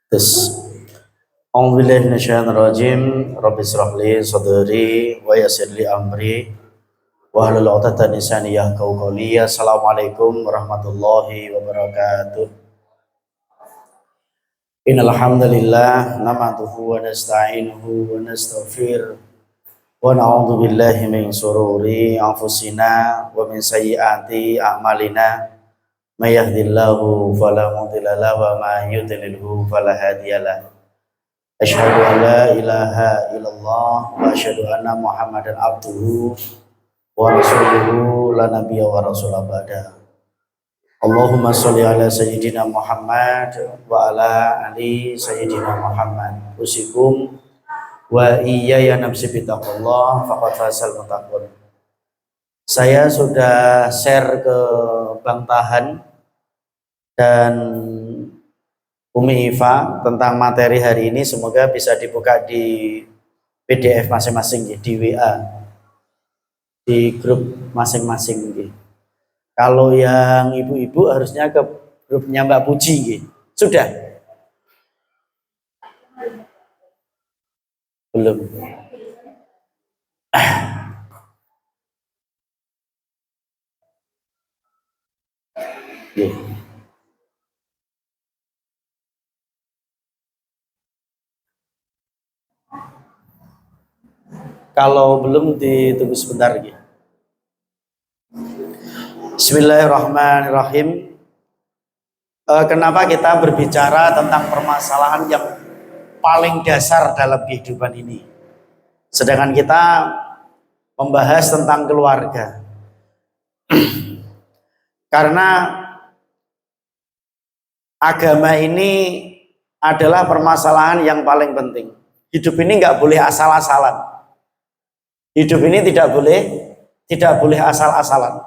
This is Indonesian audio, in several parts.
Tes. A'udzubillahi minasyaitonir rajim. Rabbi shrah li sadri wa yassir li amri wa hlul 'uqdatam min lisani yafqahu qawli. Assalamualaikum warahmatullahi wabarakatuh. Innal hamdalillah nahmaduhu wa nasta'inuhu wa nastaghfir wa na'udzu billahi min shururi anfusina wa min sayyiati a'malina. May yahdihillahu fala mudilla lahu wa may yudlilhu fala hadiyalah. Asyhadu an la ilaha illallah wa asyhadu anna Muhammadan abduhu wa rasuluhu la nabiyya wa rasulah ba'da. Allahumma sholli ala sayyidina Muhammad wa ala ali sayyidina Muhammad. Usikum wa iyaya nafsi bitaqullah faqad fasal muttaqun. Saya sudah share ke Bang Tahan dan Umi Iva tentang materi hari ini, semoga bisa dibuka di PDF masing-masing di WA, di grup masing-masing. Kalau yang ibu-ibu harusnya ke grupnya Mbak Puji. Sudah? Belum. Kalau belum ditunggu sebentar gitu. Bismillahirrahmanirrahim. Kenapa kita berbicara tentang permasalahan yang paling dasar dalam kehidupan ini? Sedangkan kita membahas tentang keluarga. Karena agama ini adalah permasalahan yang paling penting. Hidup ini nggak boleh asal-asalan. Hidup ini tidak boleh asal-asalan.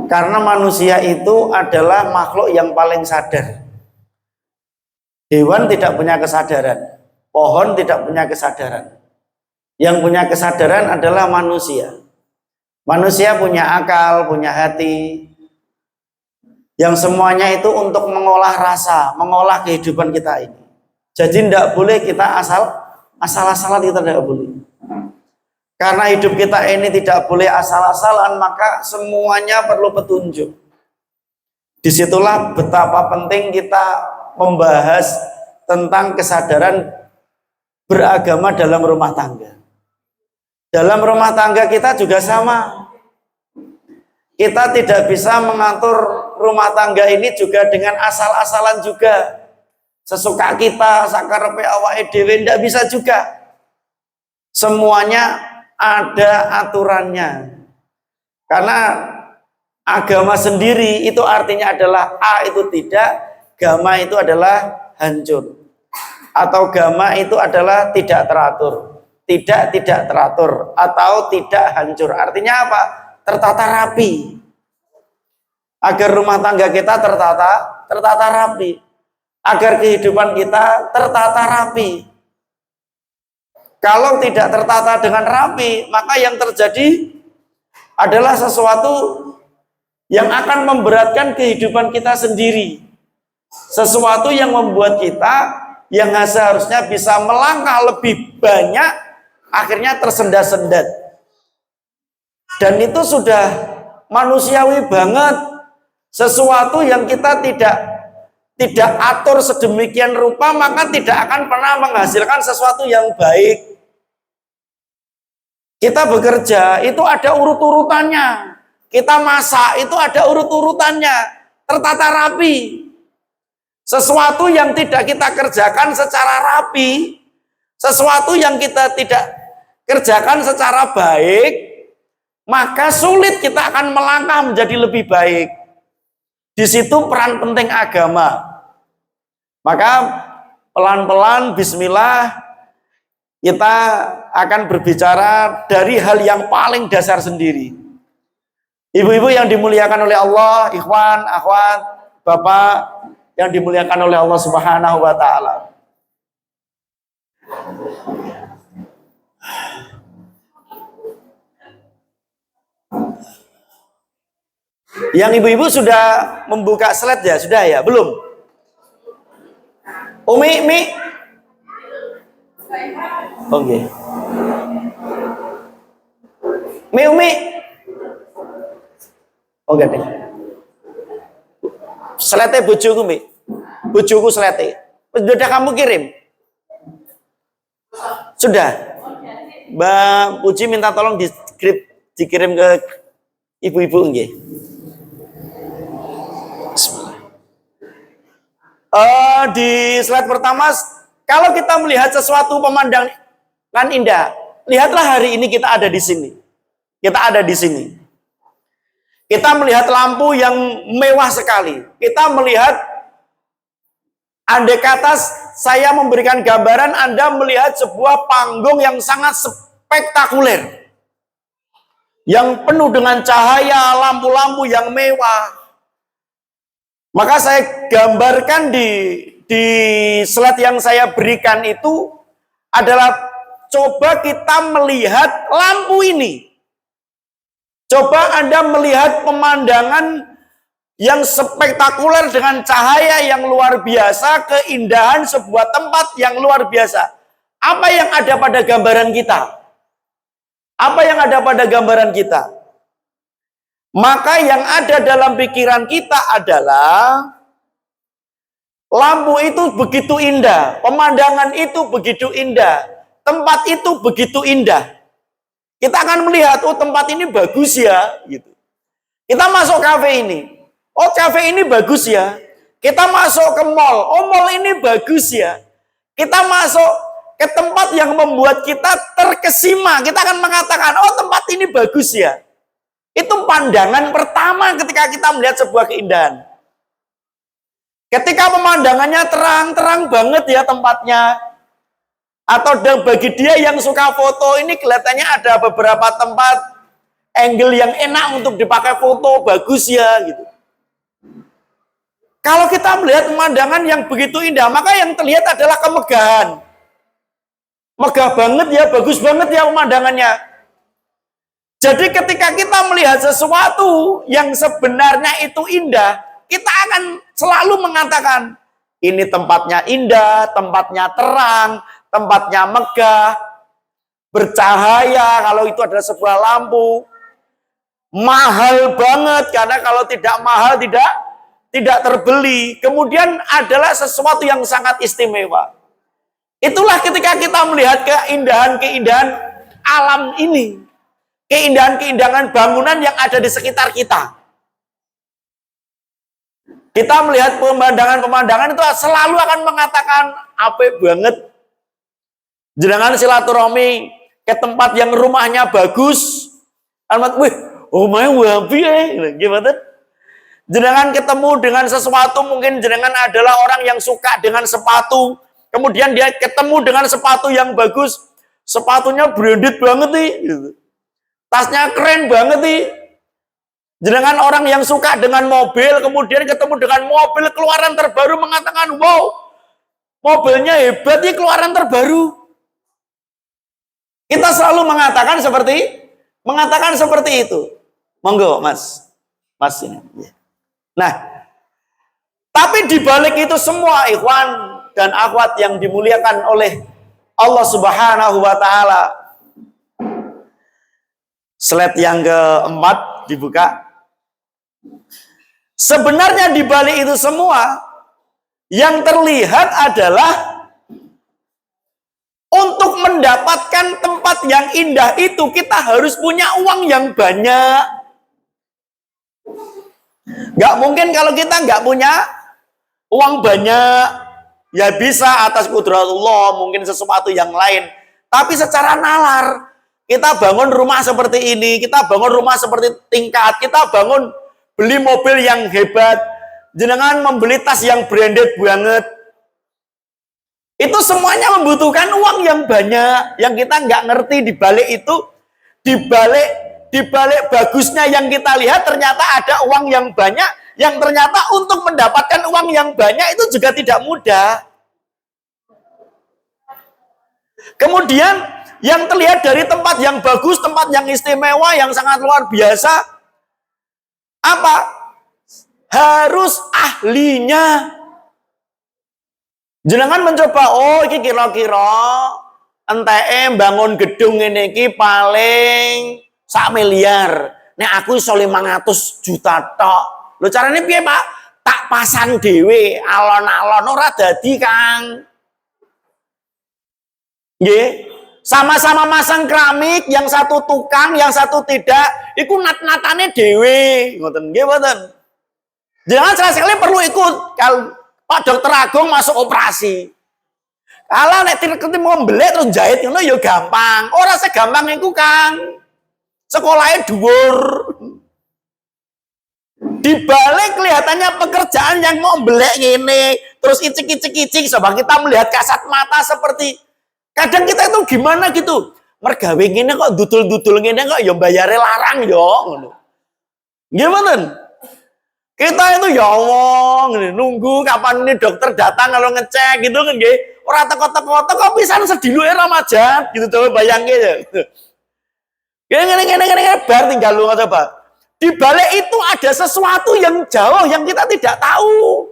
Karena manusia itu adalah makhluk yang paling sadar. Hewan tidak punya kesadaran, pohon tidak punya kesadaran. Yang punya kesadaran adalah manusia. Manusia punya akal, punya hati, yang semuanya itu untuk mengolah rasa, mengolah kehidupan kita ini. Jadi tidak boleh kita asal-asalan, kita tidak boleh. Karena hidup kita ini tidak boleh asal-asalan, maka semuanya perlu petunjuk. Disitulah betapa penting kita membahas tentang kesadaran beragama dalam rumah tangga. Dalam rumah tangga kita juga sama. Kita tidak bisa mengatur rumah tangga ini juga dengan asal-asalan juga. Sesuka kita, sakarepe awake dhewe, tidak bisa juga. Semuanya ada aturannya. Karena agama sendiri itu artinya adalah A itu tidak, gama itu adalah hancur. Atau gama itu adalah tidak teratur. Tidak teratur atau tidak hancur. Artinya apa? Tertata rapi. Agar rumah tangga kita tertata rapi. Agar kehidupan kita tertata rapi. Kalau tidak tertata dengan rapi, maka yang terjadi adalah sesuatu yang akan memberatkan kehidupan kita sendiri. Sesuatu yang membuat kita yang seharusnya bisa melangkah lebih banyak, akhirnya tersendat-sendat. Dan itu sudah manusiawi banget. Sesuatu yang kita tidak atur sedemikian rupa, maka tidak akan pernah menghasilkan sesuatu yang baik. Kita bekerja, itu ada urut-urutannya. Kita masak, itu ada urut-urutannya. Tertata rapi. Sesuatu yang tidak kita kerjakan secara rapi, sesuatu yang kita tidak kerjakan secara baik, maka sulit kita akan melangkah menjadi lebih baik. Di situ peran penting agama. Maka pelan-pelan bismillah kita akan berbicara dari hal yang paling dasar sendiri. Ibu-ibu yang dimuliakan oleh Allah, ikhwan, akhwat, bapak yang dimuliakan oleh Allah Subhanahu wa taala. Yang ibu-ibu sudah membuka slide ya? Sudah ya? Belum? Umi. Oke. Umi. Oke deh. Selete bojoku, Mi. Bojoku selete. Sudah kamu kirim? Sudah. Mbak Puji minta tolong dikirim ke ibu-ibu nggih. Di slide pertama, kalau kita melihat sesuatu pemandangan indah, lihatlah hari ini kita ada di sini. Kita ada di sini. Kita melihat lampu yang mewah sekali. Kita melihat, andai kata saya memberikan gambaran, Anda melihat sebuah panggung yang sangat spektakuler. Yang penuh dengan cahaya, lampu-lampu yang mewah. Maka saya gambarkan di slide yang saya berikan itu adalah coba kita melihat lampu ini. Coba Anda melihat pemandangan yang spektakuler dengan cahaya yang luar biasa, keindahan sebuah tempat yang luar biasa. Apa yang ada pada gambaran kita? Apa yang ada pada gambaran kita? Maka yang ada dalam pikiran kita adalah lampu itu begitu indah, pemandangan itu begitu indah, tempat itu begitu indah. Kita akan melihat, oh tempat ini bagus ya, gitu. Kita masuk kafe ini, oh kafe ini bagus ya. Kita masuk ke mall, oh mall ini bagus ya. Kita masuk ke tempat yang membuat kita terkesima, kita akan mengatakan, oh tempat ini bagus ya. Itu pandangan pertama ketika kita melihat sebuah keindahan. Ketika pemandangannya terang banget ya tempatnya. Atau bagi dia yang suka foto, ini kelihatannya ada beberapa tempat angle yang enak untuk dipakai foto, bagus ya gitu. Kalau kita melihat pemandangan yang begitu indah, maka yang terlihat adalah kemegahan. Megah banget ya, bagus banget ya pemandangannya. Jadi ketika kita melihat sesuatu yang sebenarnya itu indah, kita akan selalu mengatakan, ini tempatnya indah, tempatnya terang, tempatnya megah, bercahaya, kalau itu adalah sebuah lampu. Mahal banget, karena kalau tidak mahal tidak terbeli. Kemudian adalah sesuatu yang sangat istimewa. Itulah ketika kita melihat keindahan-keindahan alam ini. Keindahan-keindahan bangunan yang ada di sekitar kita. Kita melihat pemandangan-pemandangan itu selalu akan mengatakan, apik banget. Jenengan silaturahmi ke tempat yang rumahnya bagus. Alamat, wih, omahnya wapi gimana? Jenengan ketemu dengan sesuatu, mungkin jenengan adalah orang yang suka dengan sepatu. Kemudian dia ketemu dengan sepatu yang bagus. Sepatunya branded banget nih. Gitu. Tasnya keren banget nih. Jenengan orang yang suka dengan mobil, kemudian ketemu dengan mobil keluaran terbaru, mengatakan, wow, mobilnya hebat nih, keluaran terbaru. Kita selalu mengatakan seperti itu. Monggo, Mas. Mas ini. Nah, tapi di balik itu semua, ikhwan dan akhwat yang dimuliakan oleh Allah Subhanahu wa taala. Slide yang keempat dibuka. Sebenarnya di balik itu semua yang terlihat adalah untuk mendapatkan tempat yang indah itu kita harus punya uang yang banyak. Gak mungkin kalau kita nggak punya uang banyak, ya bisa atas kudratullah, mungkin sesuatu yang lain. Tapi secara nalar, kita bangun rumah seperti ini, kita bangun rumah seperti tingkat, kita bangun beli mobil yang hebat, jenengan membeli tas yang branded banget. Itu semuanya membutuhkan uang yang banyak, yang kita nggak ngerti di balik itu, di balik bagusnya yang kita lihat ternyata ada uang yang banyak, yang ternyata untuk mendapatkan uang yang banyak itu juga tidak mudah. Kemudian yang terlihat dari tempat yang bagus, tempat yang istimewa, yang sangat luar biasa, apa? Harus ahlinya. Jenengan mencoba, oh iki kira-kira enteke bangun gedung ini iki paling 1 miliar. Nek aku iso 500 juta tok. Lho carane piye, Pak? Tak pasang dhewe alon-alon ora dadi, Kang. Nggih. Sama-sama masang keramik, yang satu tukang, yang satu tidak, iku nat-natane dhewe, ngoten nggih mboten. Jangan sekali perlu ikut kalau Pak Dokter Agung masuk operasi. Kalau nek mau mbelek terus jahit ngono ya gampang. Ora segampang iku, Kang. Sekolahnya dhuwur. Dibalik kelihatannya pekerjaan yang mau mbelek ngene, terus icik-icik-icik, coba kita melihat kasat mata seperti kadang kita itu gimana gitu. Mergawe ngene kok dudul-dudul ngene kok ya bayare larang yo ngono. Nggih mboten? Kita itu ya Allah, nunggu kapan ini dokter datang kalau ngecek gitu kan nggih. Ora teko-teko kok pisan sediluke Ramadan gitu coba bayangke ya. Gini bar tinggal lu coba. Di balik itu ada sesuatu yang jauh yang kita tidak tahu.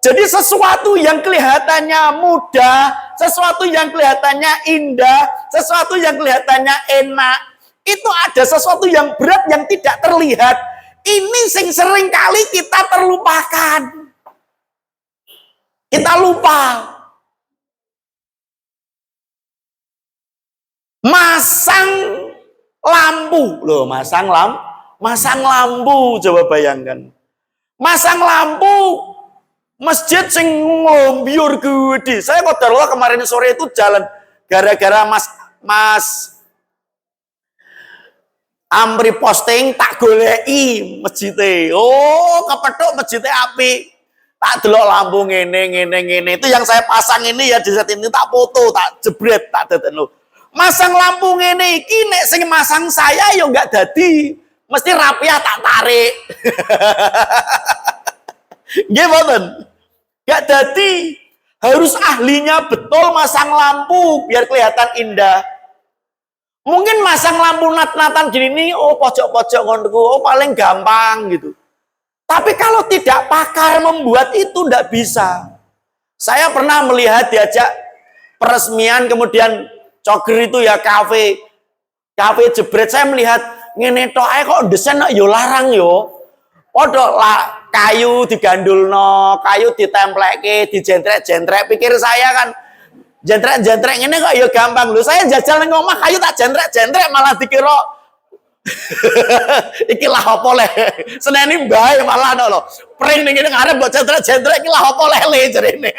Jadi sesuatu yang kelihatannya mudah, sesuatu yang kelihatannya indah, sesuatu yang kelihatannya enak, itu ada sesuatu yang berat yang tidak terlihat. Ini sering kali kita terlupakan. Kita lupa. Masang lampu. Loh, masang lampu coba bayangkan. Masang lampu masjid sing ngombyur gede. Saya qadarullah kemarin sore itu jalan gara-gara Mas Amri posting tak goleki masjidnya. Oh, kepethuk masjidnya api. Tak delok lampu ngene. Itu yang saya pasang ini ya di saat ini tak foto, tak jebret, tak dadekno. Masang lampu ngene iki nek sing masang saya ya enggak dadi. Mesti rapiah tak tarik. Nggih mboten? Enggak dadi. Harus ahlinya betul masang lampu biar kelihatan indah. Mungkin masang lampu nat-natan gini nih, oh pojok-pojok ngono, oh paling gampang gitu. Tapi kalau tidak pakar membuat itu tidak bisa. Saya pernah melihat diajak peresmian kemudian Coger itu ya kafe jebret, saya melihat ngene tok ae kok desain yo larang yo. Padha lah kayu digandulno, kayu ditemplekke, dijentrek-jentrek. Pikir saya kan jentrek-jentrek ngene kok ya gampang lho. Saya jajal nang omah kayu tak jentrek-jentrek malah dikira iki lah apa le. Seneni bae malah lho. Pring ning ngene ngarep mbok jentrek-jentrek iki lah apa lele jarene.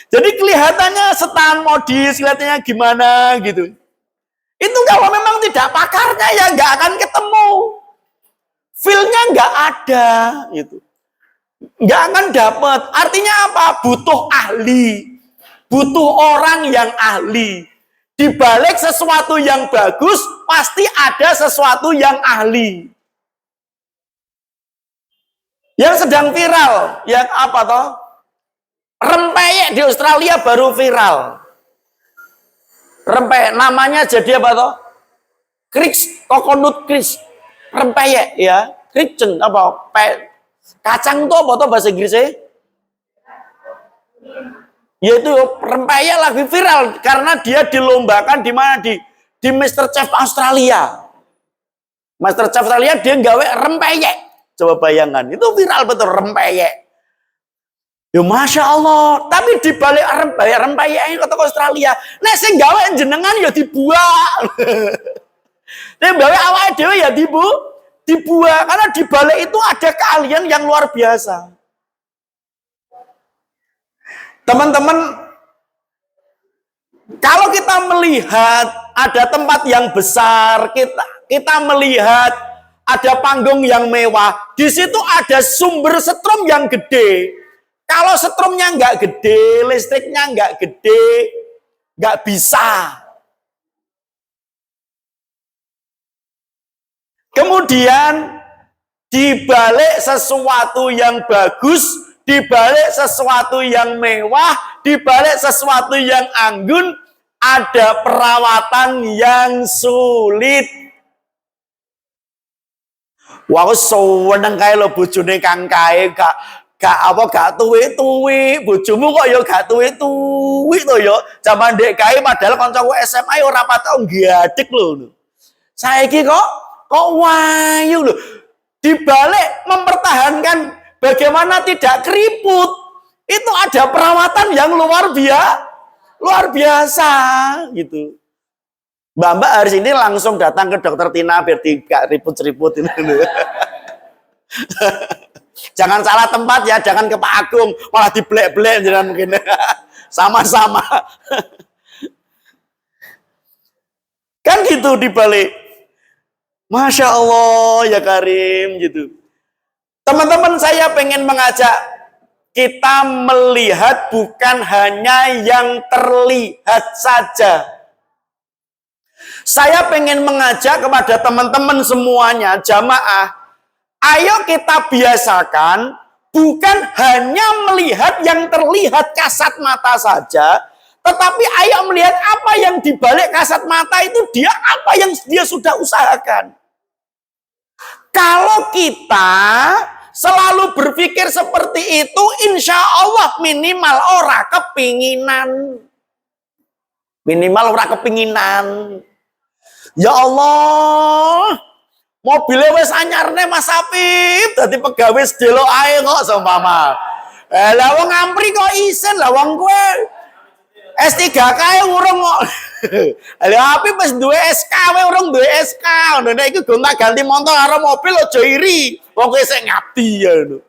Jadi kelihatannya setan modis, kelihatannya gimana gitu. Itu kalau memang tidak pakarnya ya nggak akan ketemu. Feel-nya nggak ada gitu. Nggak akan dapat. Artinya apa? Butuh ahli. Butuh orang yang ahli. Di balik sesuatu yang bagus, pasti ada sesuatu yang ahli. Yang sedang viral, yang apa toh? Rempeyek di Australia baru viral. Rempeyek namanya jadi apa toh? Coconut crisp. Rempeyek ya. Kricen apa? Kacang itu apa toh bahasa Inggrisnya? Yaitu rempeyek lagi viral karena dia dilombakan di mana di Mr. Chef Australia. Master Chef Australia dia gawe rempeyek. Coba bayangkan, itu viral betul rempeyek. Ya Masya Allah, tapi di balik rempeyek ini kota Australia, nek sing gawe jenengan ya dibuang. Nek gawe awake dhewe ya dibuang karena di balik itu ada keahlian yang luar biasa. Teman-teman, kalau kita melihat ada tempat yang besar, kita melihat ada panggung yang mewah, di situ ada sumber setrum yang gede. Kalau setrumnya nggak gede, listriknya nggak gede, nggak bisa. Kemudian dibalik sesuatu yang bagus, dibalik sesuatu yang mewah, dibalik sesuatu yang anggun, ada perawatan yang sulit. Wah, seneng kae lho bojone Kang Kae gak tuwi-tuwi. Bojomu kok ya gak tuwi-tuwi to ya. Zaman Dek Kae padahal kancaku SMA ora patok nggadeg lho. Saiki kok wayu lho. Dibalik mempertahankan bagaimana tidak keriput. Itu ada perawatan yang luar biasa gitu. Mbak hari ini langsung datang ke dokter Tina biar tidak ribut-ribut ini. Jangan salah tempat ya, jangan ke Pak Agung malah diblek-blek jangan mungkin. Sama-sama. Kan gitu dibalik. Masya Allah ya Karim gitu. Teman-teman saya pengen mengajak kita melihat bukan hanya yang terlihat saja. Saya pengen mengajak kepada teman-teman semuanya, jamaah, ayo kita biasakan bukan hanya melihat yang terlihat kasat mata saja, tetapi ayo melihat apa yang dibalik kasat mata itu apa yang dia sudah usahakan. Kalau kita selalu berpikir seperti itu, insya Allah minimal ora kepinginan. Ya Allah, mobilnya wis anyarne Mas Apip, dadi pegawai sedelo ae kok seumpama. Lah wong ngampri kok isen, lah wong kowe S3 kae urung kok. Lah Apip wis duwe SK, kowe urung duwe SK. Ngono iki gonta-ganti motor karo mobil aja iri. Wong kowe sik ngabdi ya ngono.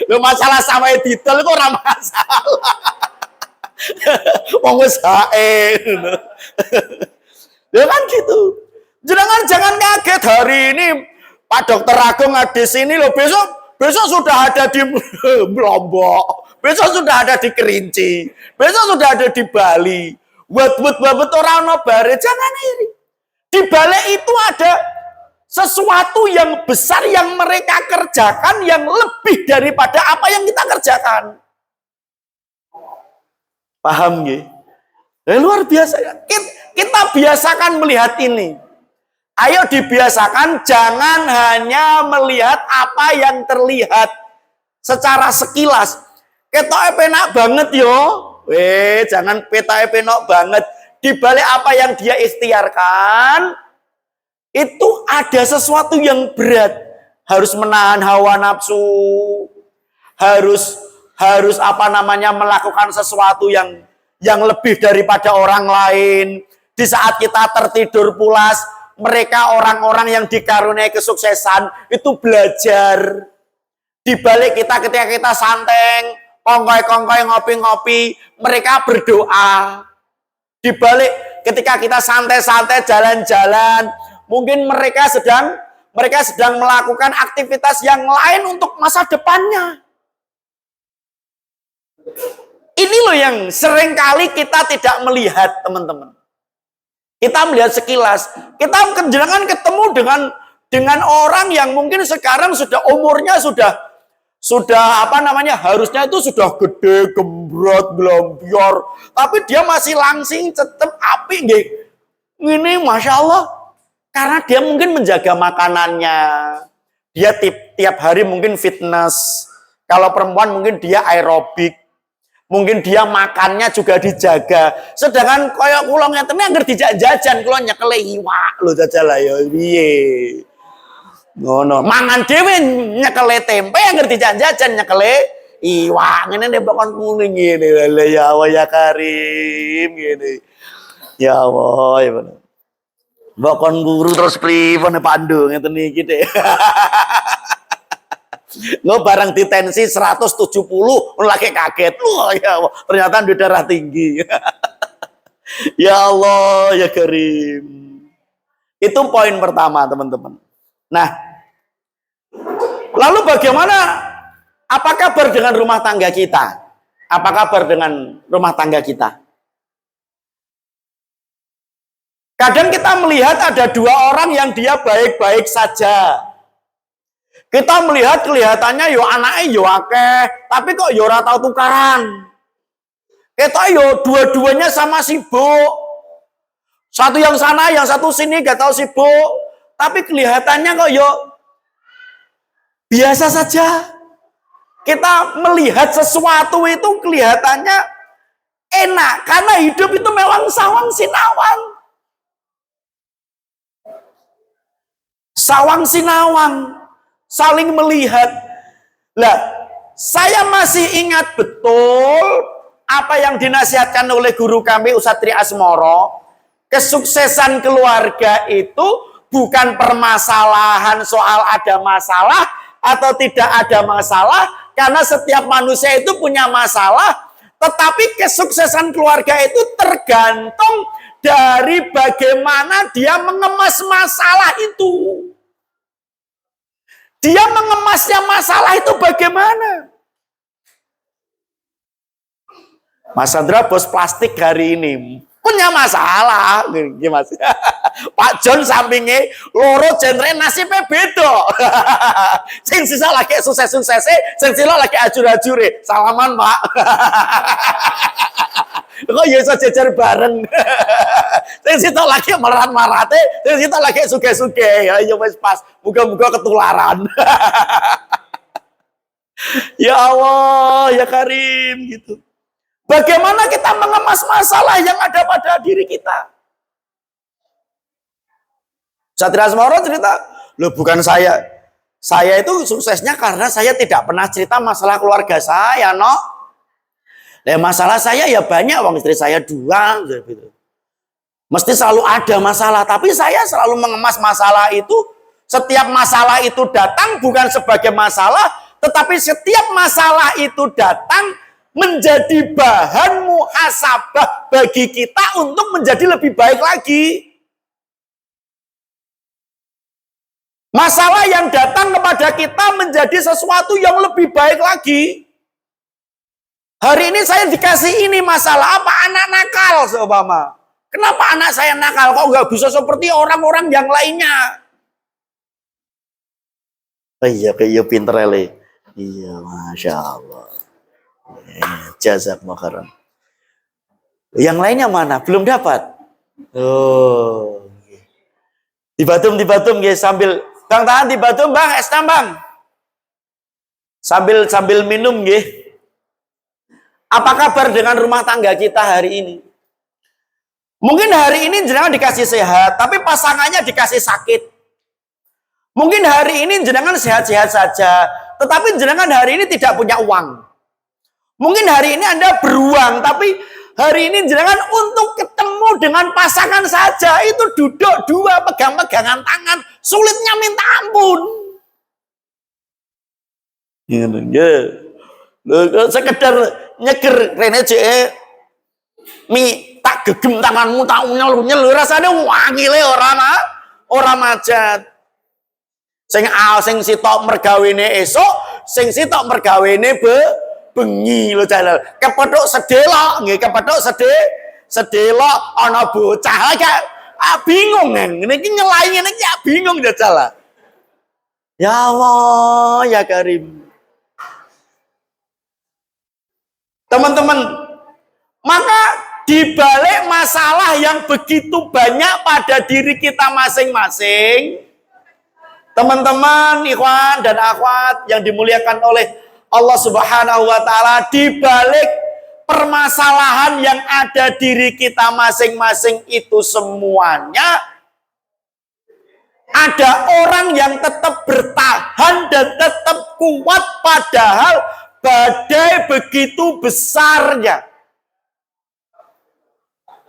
Lho masalah sampe didol kok ora masalah. Wong wis hae. Ya kan gitu. Jangan kaget hari ini Pak Dokter Agung ada di sini loh, besok sudah ada di Lombok, besok sudah ada di Kerinci, besok sudah ada di Bali. Buat orang nobare, jangan iri. Di balik itu ada sesuatu yang besar yang mereka kerjakan yang lebih daripada apa yang kita kerjakan. Paham nggih? Luar biasa. Kita biasakan melihat ini. Ayo dibiasakan jangan hanya melihat apa yang terlihat secara sekilas. Ketoke penak banget yo. Jangan petoke penak banget. Di balik apa yang dia ikhtiarkan, itu ada sesuatu yang berat. Harus menahan hawa nafsu. Harus melakukan sesuatu yang lebih daripada orang lain. Di saat kita tertidur pulas, mereka orang-orang yang dikaruniai kesuksesan itu belajar. Di balik kita ketika kita santeng, kongkoy-kongkoy, ngopi-ngopi, mereka berdoa. Di balik ketika kita santai-santai jalan-jalan, mungkin mereka sedang melakukan aktivitas yang lain untuk masa depannya. Ini loh yang seringkali kita tidak melihat, teman-teman. Kita melihat sekilas. Kita jangan ketemu dengan orang yang mungkin sekarang sudah umurnya sudah harusnya itu sudah gede, gembrot, glombior, tapi dia masih langsing, tetap api nggih. Ini Masya Allah. Karena dia mungkin menjaga makanannya. Dia tiap hari mungkin fitness. Kalau perempuan mungkin dia aerobik. Mungkin dia makannya juga dijaga. Sedangkan koyo kula ngeten anggere dijak jajan kula nyekele iwak lho jajal ya piye. Ngono. Mangan dhewe nyekele tempe anggere dijak jajan nyekele iwak. Ngene nek kon kuning ngene. Ya Allah ya Karim ngene. Ya Allah ya bener. Mbok kon guru terus pripun Pandu ngeten iki Dik. Lo barang ditensi 170 lagi kaget. Wah ya Allah, ternyata di darah tinggi. Ya Allah ya Karim. Itu poin pertama teman-teman. Nah, lalu bagaimana? Apa kabar dengan rumah tangga kita? Apa kabar dengan rumah tangga kita? Kadang kita melihat ada dua orang yang dia baik-baik saja. Kita melihat kelihatannya yo anaknya yo akeh, tapi kok yo ora tau tukaran. Kita yo dua-duanya sama sibuk. Satu yang sana, yang satu sini, gak tahu sibuk. Tapi kelihatannya kok biasa saja. Kita melihat sesuatu itu kelihatannya enak. Karena hidup itu memang sawang sinawang. Sawang sinawang. Saling melihat. Lah, saya masih ingat betul apa yang dinasihatkan oleh guru kami Ustadz Tri Asmoro. Kesuksesan keluarga itu bukan permasalahan soal ada masalah atau tidak ada masalah, karena setiap manusia itu punya masalah, tetapi kesuksesan keluarga itu tergantung dari bagaimana dia mengemas masalah itu. Dia mengemasnya masalah itu bagaimana? Mas Sandra bos plastik hari ini punya masalah, gimana? Pak John sampingnya loro genre nasibnya beda. Sing sisa lagi sukses-sukses, sing sila lagi ajur-ajure. Salaman, Pak. Kok ya iso jejer bareng. Sing sita lagi marat-marate, sing sita lagi suge-suge. Ya wis pas, muga-muga ketularan. Ya Allah, ya Karim gitu. Bagaimana kita mengemas masalah yang ada pada diri kita? Satria Asmoro cerita, loh bukan saya. Saya itu suksesnya karena saya tidak pernah cerita masalah keluarga saya, no. Nah, masalah saya ya banyak, wong istri saya 2, gitu. Mesti selalu ada masalah, tapi saya selalu mengemas masalah itu. Setiap masalah itu datang bukan sebagai masalah, tetapi setiap masalah itu datang menjadi bahan muhasabah bagi kita untuk menjadi lebih baik lagi. Masalah yang datang kepada kita menjadi sesuatu yang lebih baik lagi. Hari ini saya dikasih ini masalah, apa anak nakal seumpama. Kenapa anak saya nakal? Kok nggak bisa seperti orang-orang yang lainnya? Oh iya, kayak pinter ele. Iya, Masya Allah. Jazakumullah khairan. Yang lainnya mana? Belum dapat. Oh. Di Batum guys, sambil Bang tahan di Batum, Bang, es tambang. Sambil minum nggih. Apa kabar dengan rumah tangga kita hari ini? Mungkin hari ini jenengan dikasih sehat, tapi pasangannya dikasih sakit. Mungkin hari ini jenengan sehat-sehat saja, tetapi jenengan hari ini tidak punya uang. Mungkin hari ini Anda beruang, tapi hari ini jenengan untuk ketemu dengan pasangan saja itu duduk 2 pegang-pegangan tangan, sulitnya minta ampun. Ya, sekedar nyeger rene mi tak gegem tanganmu tak nyel rasane wangile ora majat. Sing sitok mergawene esuk, sing sitok mergawene bengi lho jalal. Kepethuk sedelok nggih, kepethuk sedelok ana bocah gak bingung ngene iki nyelai ngene iki bingung jajal. Ya Allah, ya Karim. Teman-teman, maka di balik masalah yang begitu banyak pada diri kita masing-masing, teman-teman, ikhwan dan akhwat yang dimuliakan oleh Allah Subhanahu wa taala, di balik permasalahan yang ada diri kita masing-masing itu semuanya ada orang yang tetap bertahan dan tetap kuat padahal badai begitu besarnya.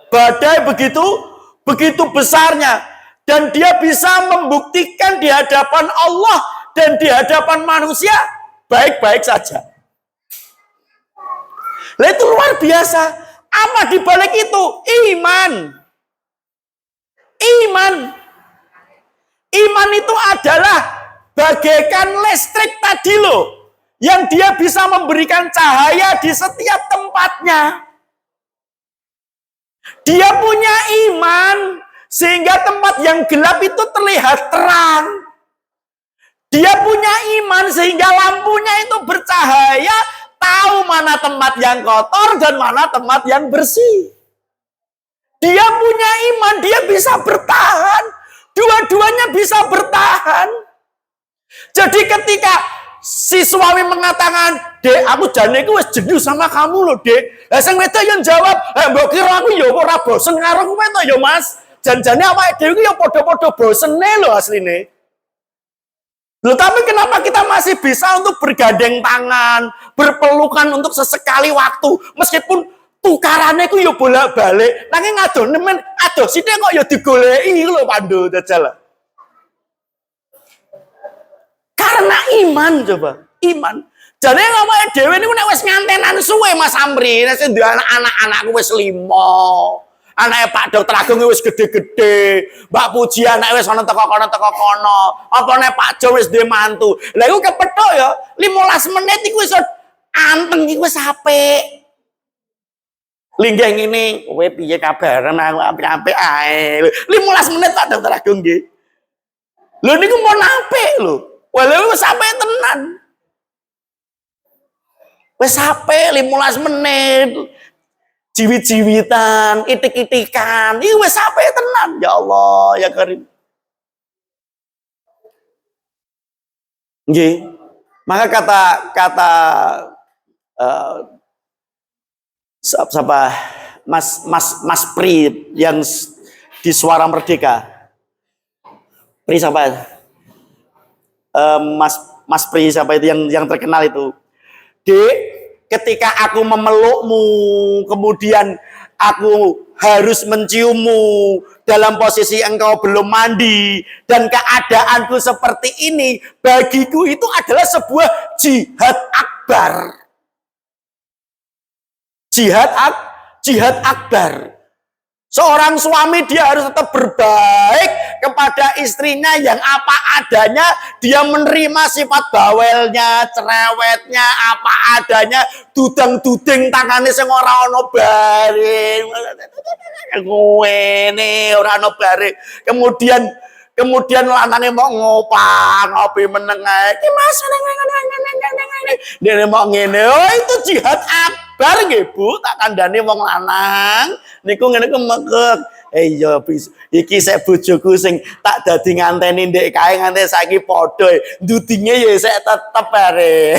Badai begitu besarnya, dan dia bisa membuktikan di hadapan Allah dan di hadapan manusia baik-baik saja. Lah itu luar biasa. Apa di balik itu? Iman itu adalah bagaikan listrik tadi loh, yang dia bisa memberikan cahaya di setiap tempatnya. Dia punya iman sehingga tempat yang gelap itu terlihat terang. Dia punya iman sehingga lampunya itu bercahaya, tahu mana tempat yang kotor dan mana tempat yang bersih. Dia punya iman, dia bisa bertahan. Dua-duanya bisa bertahan. Jadi ketika si suami mengatakan, "Dek, aku jane iku wis jenuh sama kamu loh, Dek." Lah sing wedok yang jawab, "Mbok kira aku ya ora bosen karo kowe to ya, Mas? Janjane awake dhewe ya padha-padha bosene lho asline." Loh, tapi kenapa kita masih bisa untuk bergandeng tangan, berpelukan untuk sesekali waktu, meskipun tukarannya ku ya bolak-balik, nanging adoh nemen, adoh sithik kok ya digoleki lho Pandu Dajjal. Karena iman coba, iman. Jadi awake dhewe niku nek wis ngantenan suwe Mas Amri, nek duwe anak-anakku wis 5. Anake Pak Dokter Agung wis gede-gede, Mbak Puji anake wis ana teko kono. Apa nek Pak Jo wis duwe mantu. Lah iku kepethuk ya, 15 menit iku iso anteng iku wis apik. Linggih ngene, kowe piye kabaren aku apik-apik ae. 15 menit Pak Dokter Agung nggih. Lho niku mon apik lho. Walau wis apik tenan. Wis apik 15 menit. Jiwit-jiwitan, itik-itikan, iki wis apik tenan. Ya Allah, ya Karim. Nggih. Maka kata siapa Mas Pri yang di Suara Merdeka. Pri siapa? Mas Pri siapa itu yang terkenal itu. Dek, ketika aku memelukmu, kemudian aku harus menciummu dalam posisi engkau belum mandi, dan keadaanku seperti ini, bagiku itu adalah sebuah jihad akbar. Jihad akbar. Seorang suami dia harus tetap berbaik kepada istrinya yang apa adanya, dia menerima sifat bawelnya, cerewetnya, apa adanya, dudang-duding tangannya sing ora ono bare. Ngene ora ono bare. Kemudian lanane mau ngopi meneng ae. Ki Mas dene mau ngene. Oh, itu jihad akbar nggih, Bu. Tak kandhani wong lanang niku ngene ku mekek. Iya, iki sik bojoku sing tak dadi nganteni ndek kae nganti saiki padha. Ndudinge ya sik tetep are.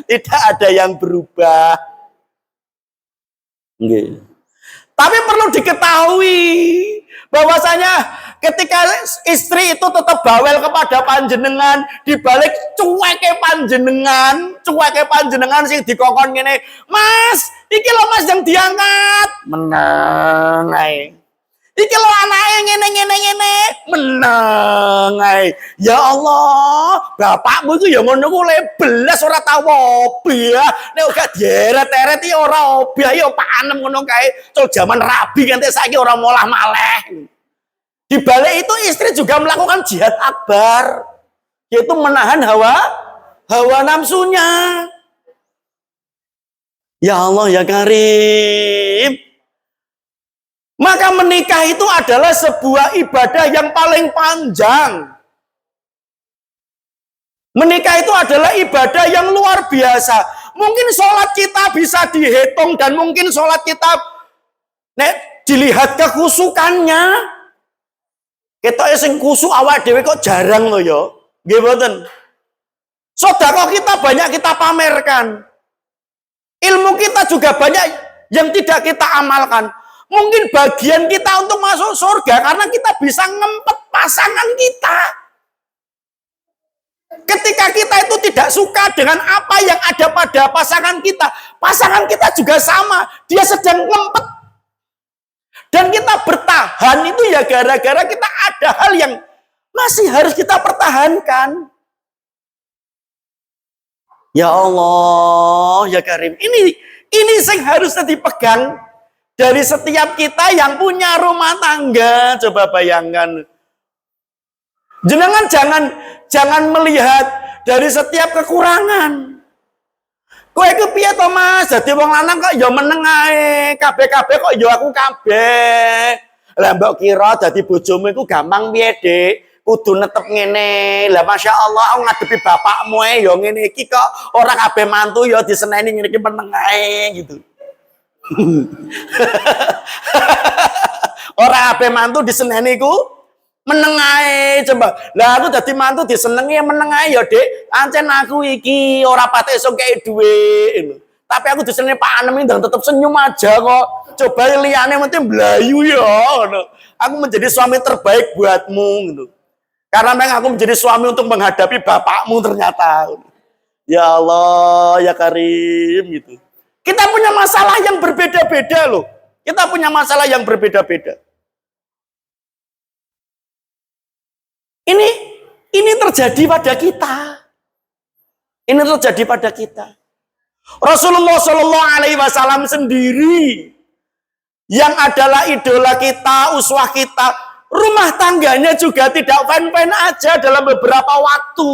Tidak ada yang berubah. Nggih. Tapi perlu diketahui bahwasanya ketika istri itu tetap bawel kepada panjenengan, dibalik cueke panjenengan sing dikongkon ngene, "Mas, iki lho Mas yang diangkat." Meneng ae. "Iki lho anake ngene. Meneng ae. Ya Allah, bapakmu iku ya ngono ku belas ora tau obah. Nek gak dieret-eret iki ora obah ya panem ngono kae. Cul jaman rabi nganti saiki ora molah maleh." Di balik itu istri juga melakukan jihad akbar, yaitu menahan hawa nafsunya. Ya Allah, ya Karim. Maka menikah itu adalah sebuah ibadah yang paling panjang. Menikah itu adalah ibadah yang luar biasa. Mungkin sholat kita bisa dihitung, dan mungkin sholat kita dilihat kekhusukannya. Kita sing kusuk awak dhewe kok jarang loh ya. Nggih mboten. Sedekah kita banyak kita pamerkan. Ilmu kita juga banyak yang tidak kita amalkan. Mungkin bagian kita untuk masuk surga karena kita bisa ngempet pasangan kita. Ketika kita itu tidak suka dengan apa yang ada pada pasangan kita juga sama. Dia sedang ngempet. Dan kita bertahan itu ya gara-gara kita ada hal yang masih harus kita pertahankan. Ya Allah, ya Karim. Ini yang harusnya dipegang dari setiap kita yang punya rumah tangga. Coba bayangkan. Jangan melihat dari setiap kekurangan. Kowe iku piye to Mas? Dadi wong lanang kok ya meneng ae. Kabeh-kabeh kok ya aku kabeh. Lah mbok kira dadi bojomu iku gampang piye, Dik? Kudu netep ngene. Lah Masya Allah ngadepi bapakmu ya ngene iki kok ora kabeh mantu ya diseneni ngene iki meneng ae gitu. Orang ape mantu diseneni ku meneng ae coba. Lah aku dadi mantu disenengi ya meneng ae ya, Dik. Ancen aku iki ora pate iso kei dhuwit. Tapi aku diseneni Pak Anem ndang tetep senyum aja kok. Coba liyane mesti blayu ya ngono. Aku menjadi suami terbaik buatmu gitu. Karena memang aku menjadi suami untuk menghadapi bapakmu ternyata. Ya Allah, ya Karim gitu. Kita punya masalah yang berbeda-beda loh. Kita punya masalah yang berbeda-beda. Ini terjadi pada kita. Ini terjadi pada kita. Rasulullah Shallallahu Alaihi Wasallam sendiri yang adalah idola kita, uswah kita, rumah tangganya juga tidak fine-fine aja dalam beberapa waktu.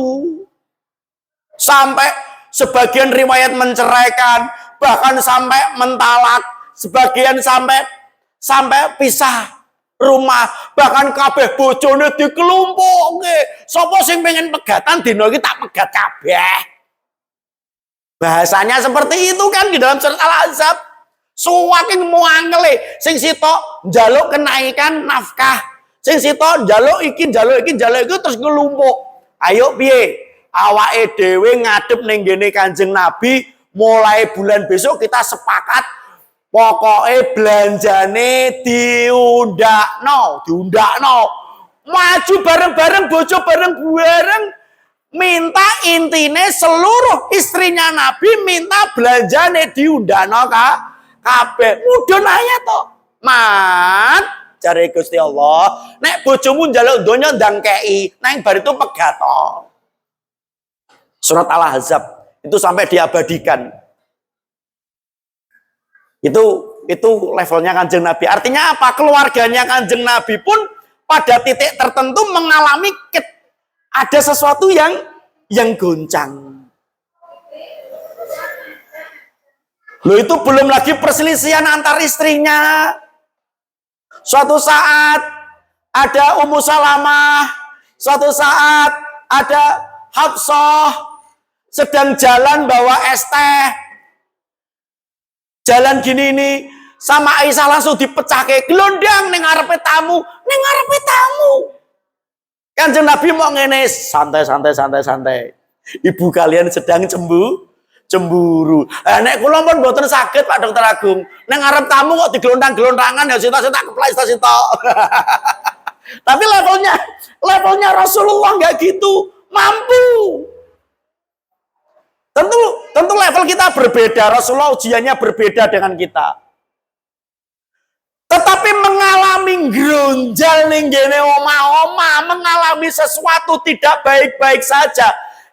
Sampai sebagian riwayat menceraikan, bahkan sampai mentalak, sebagian sampai pisah rumah, bahkan kabeh bojone dikelumpuke. Sapa sing pengen pegatan dina iki tak pegat kabeh. Bahasanya seperti itu kan di dalam surat Al-Ahzab. Suwaking muangele sing sitok njaluk kenaikan nafkah, sing sitok njaluk iki terus ngelumpuk. Ayo piye? Awake dhewe ngadep ning ngene Kanjeng Nabi, mulai bulan besok kita sepakat pokoknya belanjane diundakno. Maju bareng-bareng, bojo bareng-bareng, minta intine seluruh istrinya Nabi minta belanjane diundakno kabeh. Mudhun ae to. Mat, jare Gusti Allah, nek bojomu njaluk donya ndang kei, nang bar itu pegat to. Surat Al-Ahzab itu sampai diabadikan. Itu levelnya Kanjeng Nabi. Artinya apa? Keluarganya Kanjeng Nabi pun pada titik tertentu mengalami ada sesuatu yang goncang. Loh, itu belum lagi perselisihan antar istrinya. Suatu saat ada Ummu Salamah, suatu saat ada Hafsah sedang jalan bawa es teh. Jalan gini ini sama Aisyah langsung dipecahke gelondang ning ngarepe tamu, Kanjeng Nabi mau ngene, santai. Ibu kalian sedang cemburu. Nek kula pun mboten saged Pak Dokter Agung. Ning ngarep tamu kok digelondang-gelondangan ya sita-sita keplai sita. Tapi levelnya Rasulullah enggak gitu. Mampu. Tentu level kita berbeda. Rasulullah ujiannya berbeda dengan kita. Tetapi mengalami grunjal ning gene oma-oma, mengalami sesuatu tidak baik-baik saja.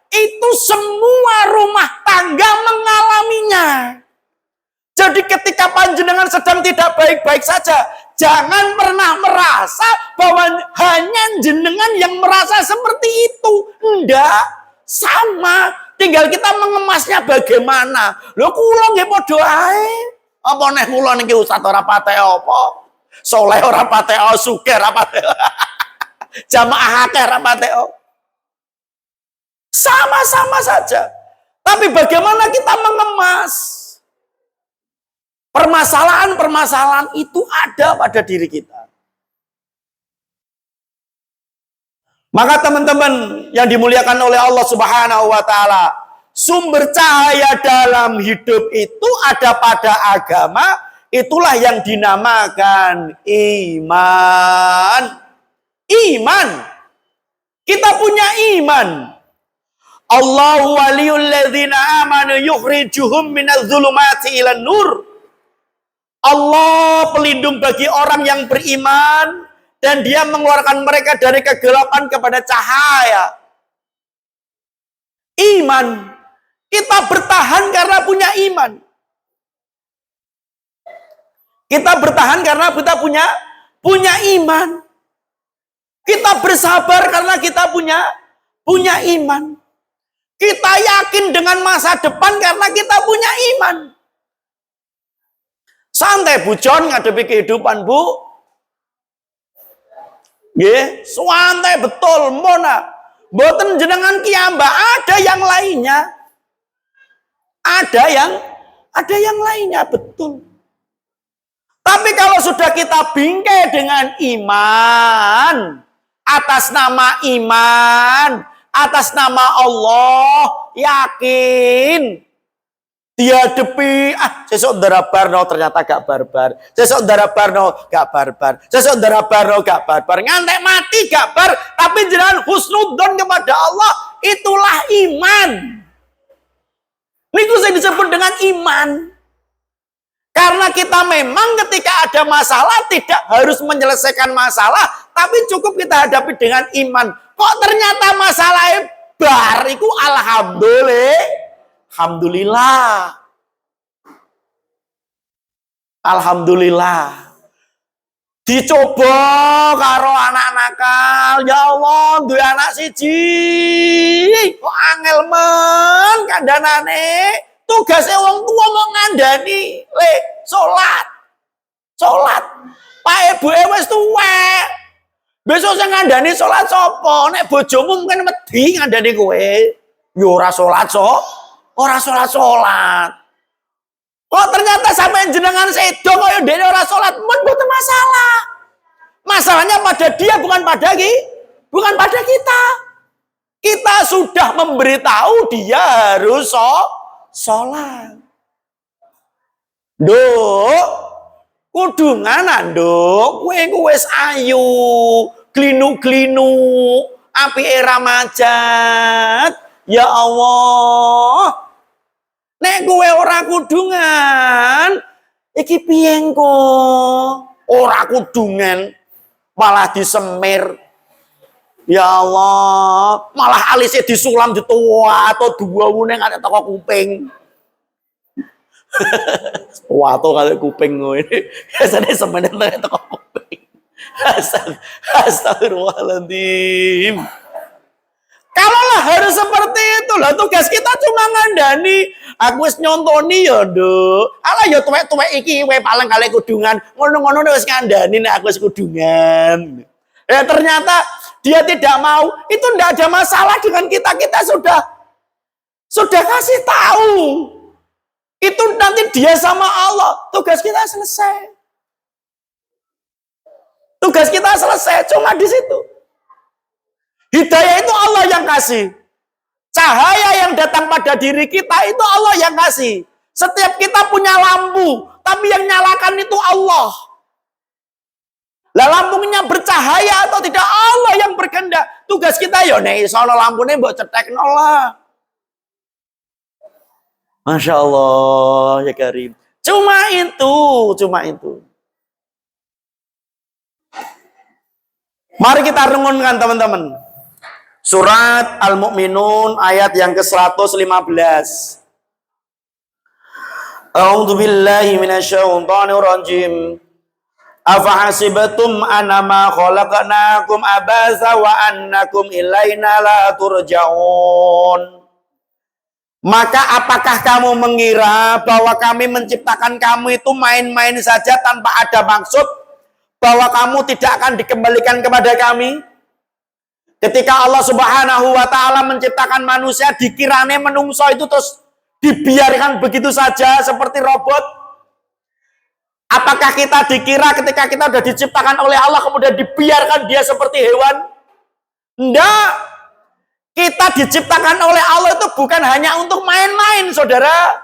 Itu semua rumah tangga mengalaminya. Jadi ketika panjenengan sedang tidak baik-baik saja, jangan pernah merasa bahwa hanya jenengan yang merasa seperti itu. Enggak, sama. Tinggal kita mengemasnya bagaimana. Lho kula nggih padha ae. Apa nek kula niki ustaz ora pate apa? Soleh ora pate, sugih ora pate. Jamaah akeh ora pate. Sama-sama saja. Tapi bagaimana kita mengemas? Permasalahan-permasalahan itu ada pada diri kita. Maka teman-teman yang dimuliakan oleh Allah Subhanahu wa taala, sumber cahaya dalam hidup itu ada pada agama, itulah yang dinamakan iman. Iman. Kita punya iman. Allahu waliyul ladzina amanu yukhrijuhum minadh-dhulumati ilan nur. Allah pelindung bagi orang yang beriman dan dia mengeluarkan mereka dari kegelapan kepada cahaya. Iman. Kita bertahan karena punya iman. Kita bertahan karena kita punya iman. Kita bersabar karena kita punya iman. Kita yakin dengan masa depan karena kita punya iman. Santai bujon ngadepi kehidupan, Bu. Nggih, santai betul, Mona. Mboten jenengan kiyambak, ada yang lainnya. Ada yang lainnya, betul. Tapi kalau sudah kita bingkai dengan iman, atas nama iman, atas nama Allah, yakin, dihadapi, sesuk ndara barno ternyata gak barbar, sesuk ndara barno gak barbar, sesuk ndara barno gak barbar, ngantek mati gak bar, tapi jenengan husnudzon kepada Allah, itulah iman. Niku saya disebut dengan iman. Karena kita memang ketika ada masalah tidak harus menyelesaikan masalah, tapi cukup kita hadapi dengan iman. Kok ternyata masalahnya bar iku alhamdulillah. Alhamdulillah. Dicoba karo anak nakal, ya Allah, duwe anak siji. Kok angel men kandhanane. Tugasnya wong tua mau ngandani, salat. Pak ibu wis tuwek. Besok sing ngandani salat sapa? Nek bojomu mungkin wedi ngandani kowe. Ya ora salat ora salat. Kok ternyata sampai jenengan sedo kaya dene ora salat, mun mboten masalah. Masalahnya pada dia bukan pada kita. Kita sudah memberitahu dia harus sholat. Nduk, kudungan nduk, kowe wis ayu, glinu-glinu, apike ramajat. Ya Allah. Nek kowe ora kudungan, iki piye engko? Ora kudungan, malah disemir. Ya Allah, malah alisnya disulam dituwa atau dua wune ada toko kuping. Wato kali kuping ini biasanya sebenarnya toko kuping. Astagfirullahaladzim. Kalau lah harus seperti itu lah, tugas kita cuma ngandani. Aku wis nyontoni ya, Nduk. Alah ya tuwek-tuwek iki we paling kali kudungan. Ngono-ngono wis ngandani nek aku wis kudungan. Ya ternyata dia tidak mau, itu tidak ada masalah dengan kita. Kita sudah kasih tahu. Itu nanti dia sama Allah. Tugas kita selesai. Tugas kita selesai. Cuma di situ. Hidayah itu Allah yang kasih. Cahaya yang datang pada diri kita itu Allah yang kasih. Setiap kita punya lampu. Tapi yang nyalakan itu Allah. Lah lampunya bercahaya atau tidak, Allah yang berkehendak. Tugas kita ya nek iso lampune mbok cetekno lah. Masya Allah ya Karim. Cuma itu. Mari kita renungkan teman-teman. Surat Al-Mu'minun ayat yang ke-115. A'udzu billahi minasyaitonir rajim. Afahasibatum annama khalaqnakum abasa wa annakum ilaina la turja'un. Maka apakah kamu mengira bahwa kami menciptakan kamu itu main-main saja tanpa ada maksud, bahwa kamu tidak akan dikembalikan kepada kami? Ketika Allah Subhanahu wa taala menciptakan manusia, dikirane menungso itu terus dibiarkan begitu saja seperti robot? Apakah kita dikira ketika kita sudah diciptakan oleh Allah kemudian dibiarkan dia seperti hewan? Enggak. Kita diciptakan oleh Allah itu bukan hanya untuk main-main, saudara.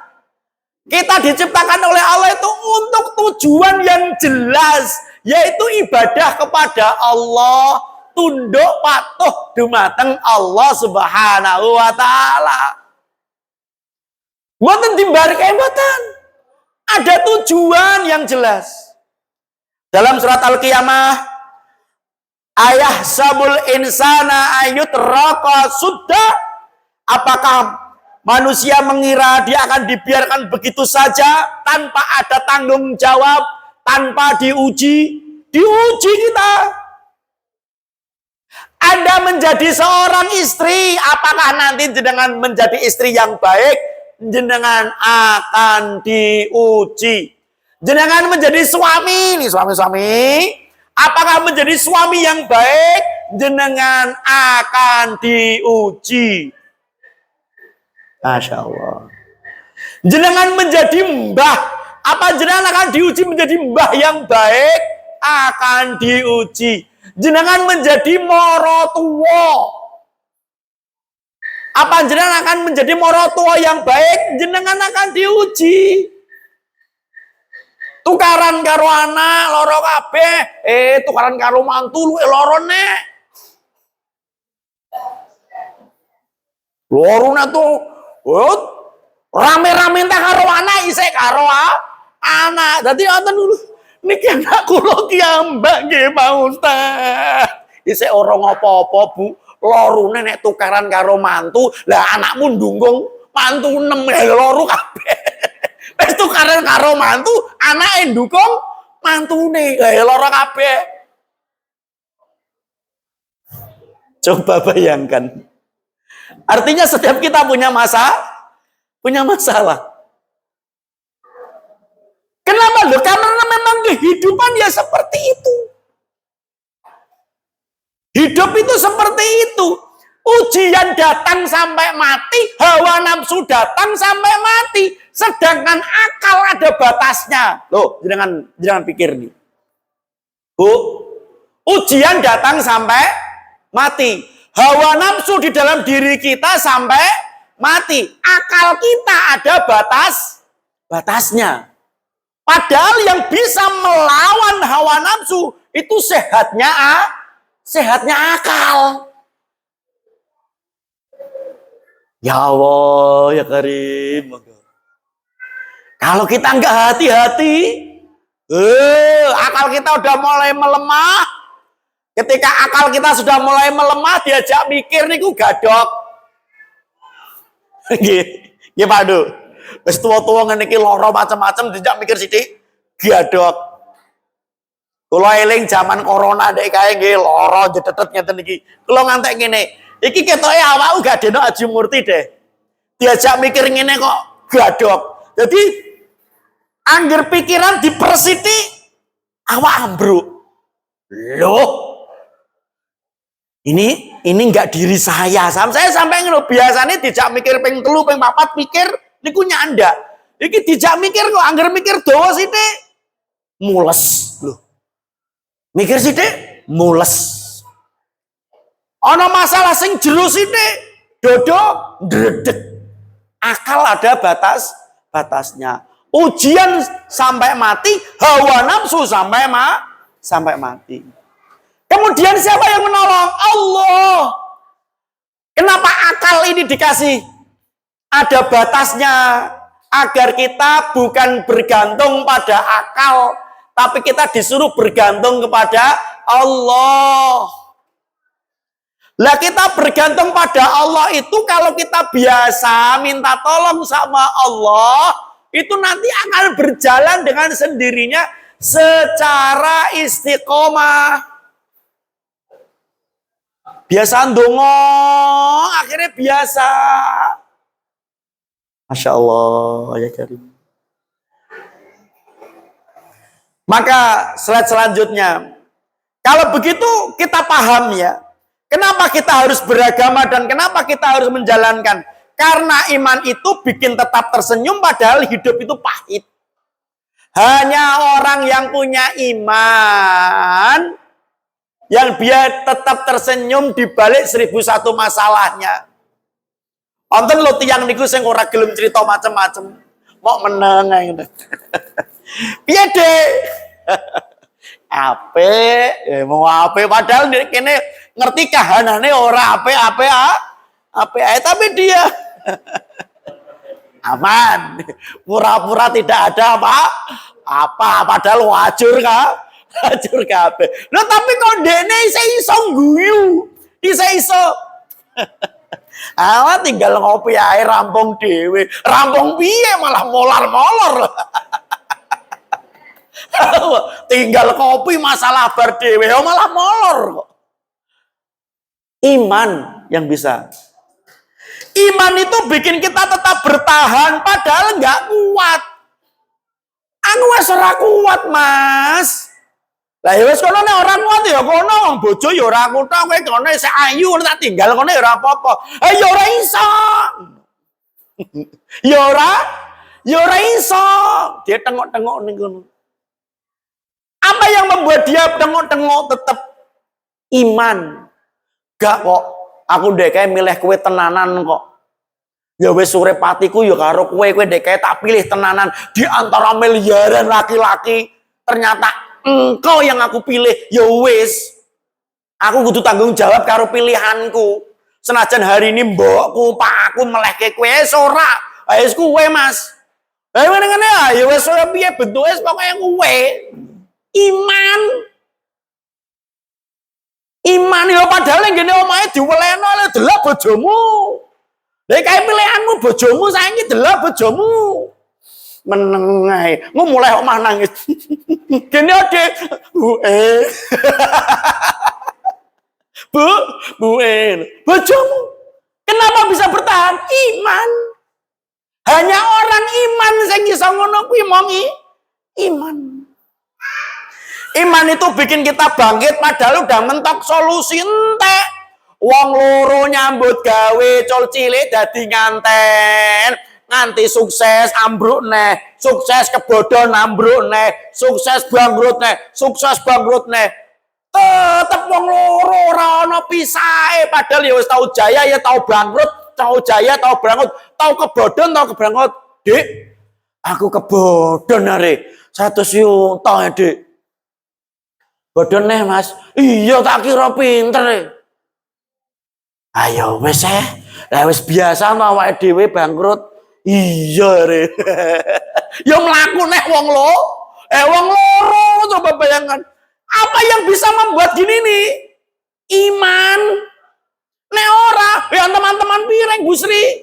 Kita diciptakan oleh Allah itu untuk tujuan yang jelas, yaitu ibadah kepada Allah, tunduk patuh dumateng Allah Subhanahu wa taala. Mboten dimbarke mboten. Ada tujuan yang jelas. Dalam surat Al-Qiyamah, ayah sabul insana ayutraqa sudda. Apakah manusia mengira dia akan dibiarkan begitu saja tanpa ada tanggung jawab, tanpa diuji? Diuji kita. Anda menjadi seorang istri, apakah nanti jenengan menjadi istri yang baik? Jenengan akan diuji. Jenengan menjadi suami, nih suami-suami, apakah menjadi suami yang baik? Jenengan akan diuji. Masya Allah. Jenengan menjadi mbah, Apa jenengan akan diuji menjadi mbah yang baik? Akan diuji. Jenengan menjadi moro tua. Apa jenengan akan menjadi moro tua yang baik? Jenengan akan diuji. Tukaran karo anak loro kabeh, tukaran karo mantu luwe loro nek. Lorone tuh rame-rame entah karo anak isih karo anak. Dadi wonten dulu niki anak kula ki ambak nggih Pak Ustaz. Isih ora apa-apa Bu, lorone nek tukaran karo mantu, lah anakmu ndunggung mantu 6 loro kabeh. Wis tukaran karo mantu, anake ndukung mantune, loro kabeh. Coba bayangkan. Artinya setiap kita punya masalah. Kenapa loh? Karena memang kehidupan ya seperti itu. Hidup itu seperti itu. Ujian datang sampai mati, hawa nafsu datang sampai mati. Sedangkan akal ada batasnya. Loh, jangan pikir nih. Bu, ujian datang sampai mati. Hawa nafsu di dalam diri kita sampai mati. Akal kita ada batasnya. Padahal yang bisa melawan hawa nafsu itu sehatnya akal. Ya Allah, ya Karim. Kalau kita nggak hati-hati, akal kita udah mulai melemah. Ketika akal kita sudah mulai melemah, diajak mikir niku gadok. Nggih, Pak Du. Wis tuwa-tuwa ngene iki lara macam-macam dijak mikir sithik, gadok. Kula eling zaman corona ndek kae nggih lara jetetet ngeten iki. Kula ngantek ngene, iki ketoke awakku gak deno Haji Murti deh. Diajak mikir ngene kok gadok. Jadi angger pikiran dipersiti awak ambruk. Loh. Ini enggak diri saya. Saya sampai ngono biasanya dijak mikir ping 3 ping 4 pikir niku nyandak. Iki dijak mikir kok angger mikir dawa sithik mules lho. Mikir sithik mules. Ana masalah sing jero sithik dodo ndredeg. Akal ada batasnya. Ujian sampai mati, hawa nafsu sampai mati. Kemudian siapa yang menolong? Allah. Kenapa akal ini dikasih? Ada batasnya. Agar kita bukan bergantung pada akal. Tapi kita disuruh bergantung kepada Allah. Lah kita bergantung pada Allah itu kalau kita biasa minta tolong sama Allah. Itu nanti akan berjalan dengan sendirinya secara istiqomah. Biasa ndonga, akhirnya biasa. Masya Allah, ya Karim. Maka slide selanjutnya, kalau begitu kita paham ya, kenapa kita harus beragama dan kenapa kita harus menjalankan. Karena iman itu bikin tetap tersenyum padahal hidup itu pahit. Hanya orang yang punya iman yang biar tetap tersenyum di balik 1001 masalahnya. Wonten lho tiyang niku sing ora gelem cerita macem-macem. Mok meneng ae ngono. Piye, Dek? Apik, mau apik padahal kene ngerti kahanane ora apik-apik ae tapi dia aman. Pura-pura tidak ada apa padahal wajur kabeh. Lho tapi kok ndekne iso guyu. Iso. Awak tinggal ngopi ae rampung dhewe. Rampung piye malah molor-molor. Tinggal kopi masalah bar dhewe malah molor kok. Iman yang bisa. Iman itu bikin kita tetap bertahan padahal nggak kuat. Anu wis ora kuat, Mas. Lah ya wis kono nek ora kuat ya kono wong bojo ya ora kuthok kowe kono isih ayu tak tinggal kono ya ora apa-apa. Ya ora iso. Ya ora iso. Dia tengok-tengok ning kono. Apa yang membuat dia tengok-tengok tetap iman? Gak kok. Aku ndek kae milih kowe tenanan kok. Ya wis urip patiku ya karo kowe ndek kae tak pilih tenanan di antara miliaran laki-laki. Ternyata engkau yang aku pilih. Ya wis. Aku kudu tanggung jawab karo pilihanku. Senajan hari ini mbokku, pakku melehke kowe ora. Wis kowe Mas. Lah ngene ya wis ora piye bentuke pokoke kowe. Iman ya padahal ning ngene omahe diweleno le delok bojomu. Lha kae pilihanmu bojomu saiki delok bojomu. Meneng ae. Mu mulai omah nangis. Kene Dik. Bojomu. Kenapa bisa bertahan? Iman. Hanya orang iman sing iso ngono kuwi mong iman. Iman itu bikin kita bangkit padahal udah mentok solusi entek. Wong loro nyambut gawe col cilik dadi nganten. Nganti sukses ambruk neh, sukses kebodhon ambruk neh, sukses bangkrut neh, tetep wong loro ora ana pisahe padahal ya wis tau jaya ya tau bangkrut, tau jaya tau bangkrut, tau kebodhon tau kebangkrut. Dik, aku kebodhon are 100 juta ya, Dik. Bodhon neh Mas. Iya tak kira pinter. Ayo wis lah wis biasa to awake dhewe bangkrut. Iya re. Ya mlaku neh wong wong loro coba bayangkan. Apa yang bisa membuat gini nih? Iman. Nek ora, ya teman-teman pireng Bu Sri.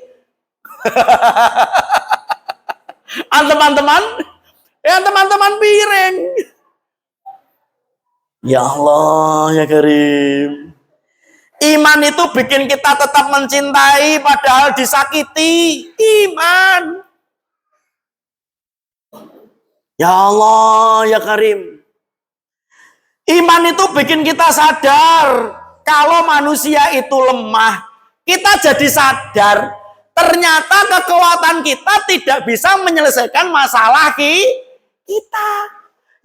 teman-teman pireng. Ya Allah, ya Karim. Iman itu bikin kita tetap mencintai padahal disakiti. Iman. Ya Allah, ya Karim. Iman itu bikin kita sadar kalau manusia itu lemah. Kita jadi sadar ternyata kekuatan kita tidak bisa menyelesaikan masalah kita.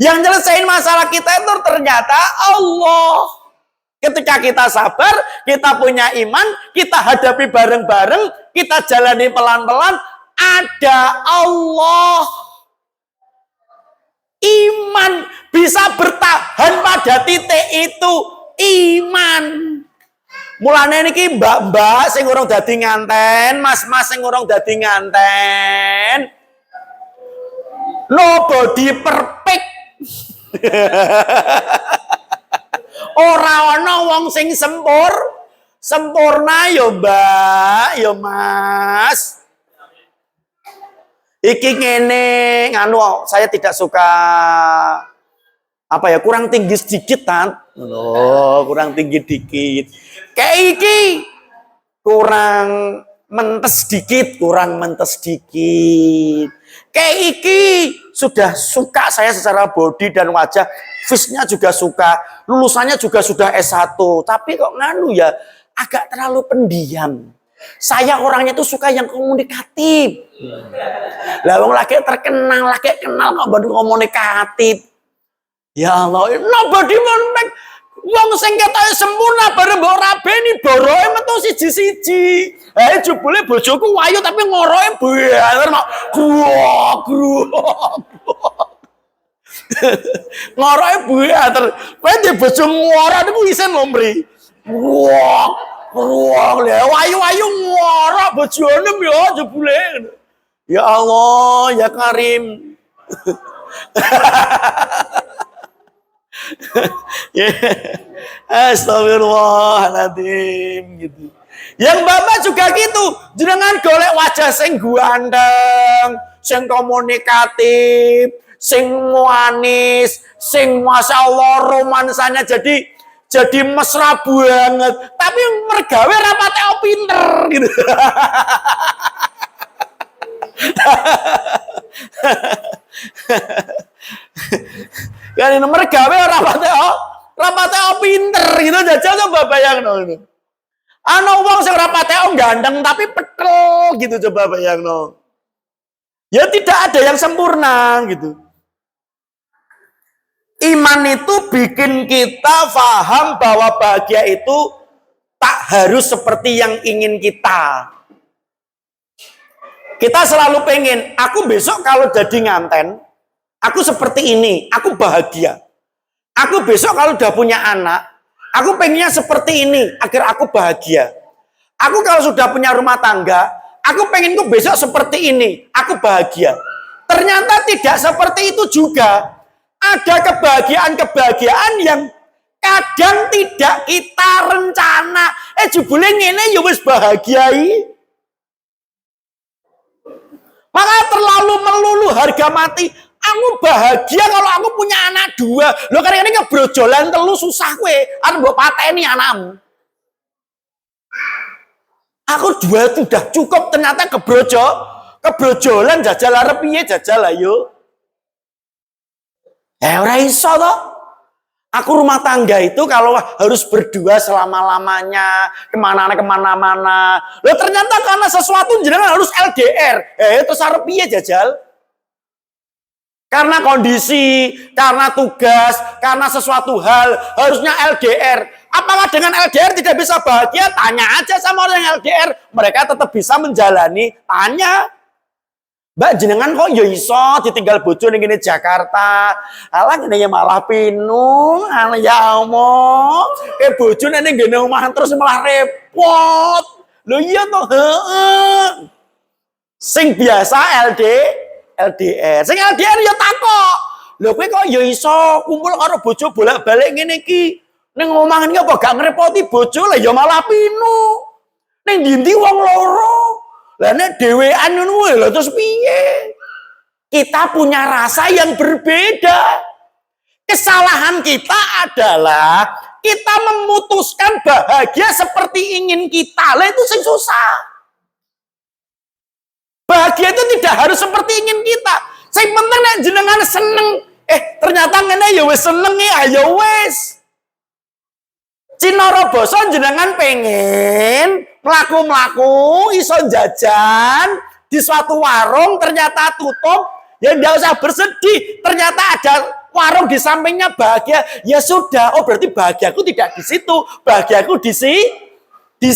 Yang nyelesain masalah kita itu ternyata Allah. Ketika kita sabar, kita punya iman, kita hadapi bareng-bareng, kita jalani pelan-pelan, ada Allah. Iman bisa bertahan pada titik itu. Iman. Mulane niki mbak-mbak sing urung dadi nganten, mas-mas sing urung dadi nganten. Nobody perfect. Ora ana wong sing sempurna ya Mbak, ya Mas. Iki ngene nganu saya tidak suka kurang tinggi sedikit kan. Loh, kurang tinggi dikit. Kayak iki kurang mentes dikit. Kayak iki sudah suka saya secara body dan wajah, face-nya juga suka, lulusannya juga sudah S1, tapi kok nganu ya agak terlalu pendiam. Saya orangnya tuh suka yang komunikatif. Lah wong lagi terkenal, lagi kenal kok baru komunikatif. Ya Allah, nobody perfect. Wong sing ketoke sempurna bareng mbok rabeni boroe metu siji-siji. Jebule bojoku wayu tapi ngoroe bener kok. Gruok. Ngoroe bener. Kowe di bojo ngoro niku isen lombri. Gruok. Lah wayu-wayu ngoro bojone yo jebule. Ya Allah, ya Karim. Astagfirullahaladzim gitu. Yang bapak juga gitu, jenengan golek wajah sing ganteng, sing komunikatif, sing manis, sing masya Allah romansanya jadi mesra banget, tapi mergawe rapate pinter gitu. Kan ini mergawe rapate pinter gitu jajal coba bayangno itu. Ana wong sing rapate ganteng tapi pekel gitu coba bayangno. Ya tidak ada yang sempurna gitu. Iman itu bikin kita paham bahwa bahagia itu tak harus seperti yang ingin kita. Kita selalu pengen, aku besok kalau jadi nganten, aku seperti ini, aku bahagia. Aku besok kalau udah punya anak, aku pengennya seperti ini, agar aku bahagia. Aku kalau sudah punya rumah tangga, aku pengenku besok seperti ini, aku bahagia. Ternyata tidak seperti itu juga. Ada kebahagiaan-kebahagiaan yang kadang tidak kita rencana. Jebule ngene ya wis bahagiai. Maka terlalu melulu harga mati. Aku bahagia kalau aku punya anak 2. Lo kadang-kadang ngebrojolan 3 susah kowe. Arep mbok pateni anakmu. Aku 2 sudah cukup, ternyata kebrojolan jajal arep piye jajal ayo. Ora iso toh. Aku rumah tangga itu kalau harus berdua selama-lamanya, kemana-mana. Loh ternyata karena sesuatu jenengan harus LDR. Terus arep piye jajal? Karena kondisi, karena tugas, karena sesuatu hal harusnya LDR. Apakah dengan LDR tidak bisa bahagia? Tanya aja sama orang yang LDR. Mereka tetap bisa menjalani. Tanya. Mbak jenengan kok ya iso ditinggal bojo ning kene Jakarta. Alah ngene ya malah pinung, ya omong. Bojo ning ngene omah terus malah repot. Lho iya toh, heeh. Sing biasa LDR. Sing LDR ya takok. Lho kowe kok ya iso kumpul karo bojo bolak-balik ngene iki. Ning omah ngene apa gak ngrepoti bojo lah ya malah pinung. Ning ndi-ndi wong loro. Lah nek dhewean ngono lho terus piye? Kita punya rasa yang berbeda. Kesalahan kita adalah kita memutuskan bahagia seperti ingin kita. Lah itu sing susah. Bahagia itu tidak harus seperti ingin kita. Sing penting nek jenengan seneng. Ternyata ngene ya wis seneng ya wis. Cinoro basa jenengan pengen mlaku-mlaku iso jajan di suatu warung ternyata tutup, ya enggak usah bersedih. Ternyata ada warung di sampingnya bahagia. Ya sudah, berarti bahagiaku tidak di situ, bahagiaku di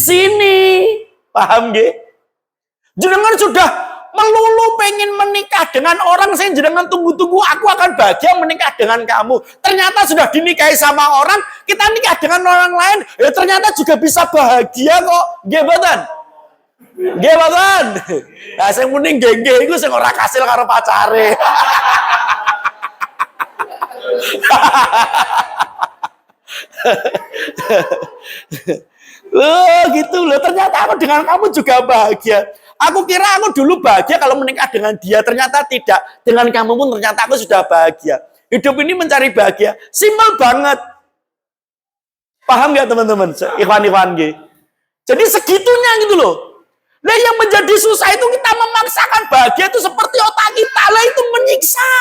sini. Paham nggih? Jenengan sudah melulu pengen menikah dengan orang yang jenengan tunggu-tunggu, aku akan bahagia menikah dengan kamu. Ternyata sudah dinikahi sama orang, kita nikah dengan orang lain, ternyata juga bisa bahagia kok. Nggih mboten? Nggih mboten? Lah sing mending nggih iku sing ora kasil karo pacare. Gitu loh. Ternyata aku dengan kamu juga bahagia. Aku kira aku dulu bahagia kalau menikah dengan dia, ternyata tidak. Dengan kamu pun ternyata aku sudah bahagia. Hidup ini mencari bahagia, simpel banget. Paham nggak teman-teman? Ikhwan-ikhwan gitu. Jadi segitunya gitu loh. Nah yang menjadi susah itu kita memaksakan bahagia itu seperti otak kita. Lah itu menyiksa.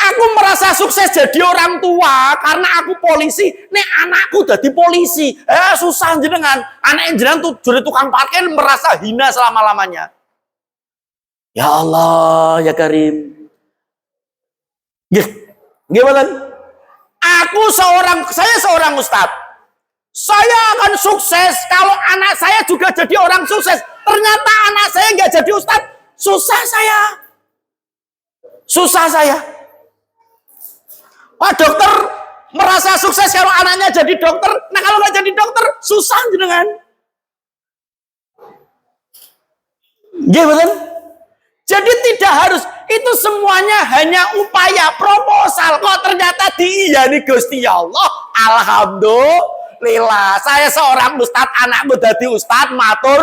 Aku merasa sukses jadi orang tua karena aku polisi. Nek anakku jadi polisi. Susah jenengan. Anak jenengan tuh jadi tukang parkir merasa hina selama-lamanya. Ya Allah, ya Karim. Gimana? Saya seorang ustadz. Saya akan sukses kalau anak saya juga jadi orang sukses. Ternyata anak saya nggak jadi ustadz. Susah saya. Pak dokter merasa sukses kalau anaknya jadi dokter. Nah kalau nggak jadi dokter, susah jenengan. Gimana? Jadi tidak harus. Itu semuanya hanya upaya proposal. Kok ternyata diiyani Gusti Allah. Alhamdulillah. Saya seorang ustadz, anakmu jadi ustadz. Matur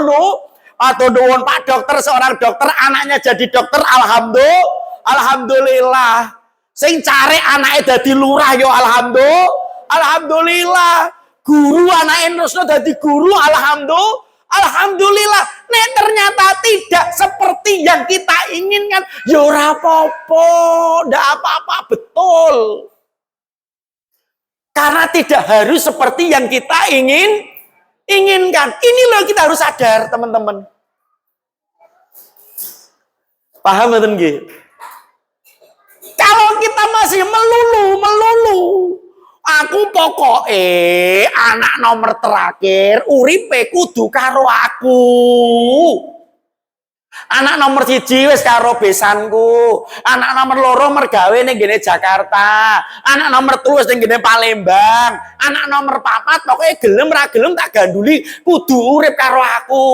nuwun Pak dokter, seorang dokter, anaknya jadi dokter. Alhamdulillah. Sing cari anaknya dadi lurah yo alhamdulillah. Guru anaknya terusno dadi guru alhamdulillah. Nek ternyata tidak seperti yang kita inginkan, yo ora apa-apa, ndak apa-apa, betul. Karena tidak harus seperti yang kita inginkan. Ini loh kita harus sadar, teman-teman. Paham mboten nggih? Kalau kita masih melulu, aku anak nomor terakhir, uripe kudu karo aku. Anak nomor 1 wis karo besanku. Anak nomor 2 mergawe ning gene Jakarta. Anak nomor 3 wis ning gene Palembang. Anak nomor 4 pokoknya gelem ra gelem tak ganduli kudu urip karo aku.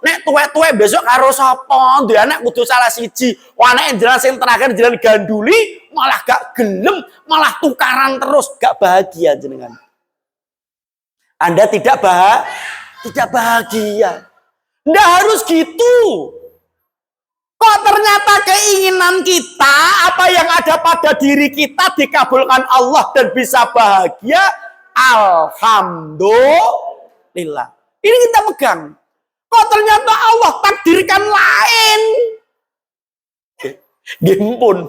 Nek tuwek-tuwek besok karo sapa? Duwe anak kudu salah siji. Anake jelas sing terakhir jalan ganduli malah gak gelem, malah tukaran terus, gak bahagia jenengan. Anda tidak bahagia. Nggak harus gitu. Kok ternyata keinginan kita, apa yang ada pada diri kita dikabulkan Allah dan bisa bahagia. Alhamdulillah. Ini kita pegang. Kok ternyata Allah takdirkan lain. Gimpun.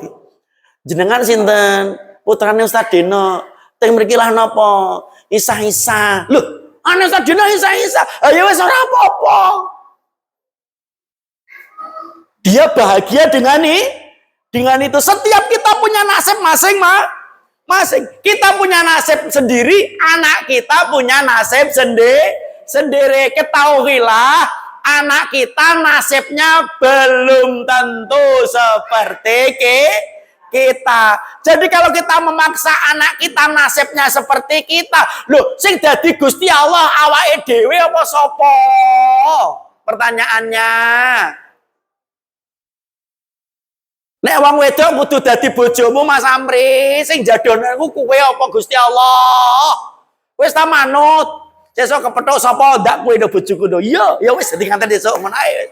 Jenengan sinten? Putrane Ustaz Deno. Teng mriki lah napa? Isa-isa. Loh, ana Ustaz Deno isa-isa. Ayo wis ora apa-apa. Dia bahagia dengan itu. Setiap kita punya nasib masing-masing. Kita punya nasib sendiri, anak kita punya nasib sendiri. Ketahuilah, anak kita nasibnya belum tentu seperti kita. Jadi kalau kita memaksa anak kita nasibnya seperti kita, loh, sing dadi Gusti Allah awake dhewe apa sapa? Pertanyaannya. Nek wong wedok kudu dadi bojomu Mas Amri, sing jadonanku kowe apa Gusti Allah? Wis ta manut. Sesuk kepethuk sapa ndak kowe ndo bojoku ndo. Iya, ya wis dadi nganten sesuk ngono ae.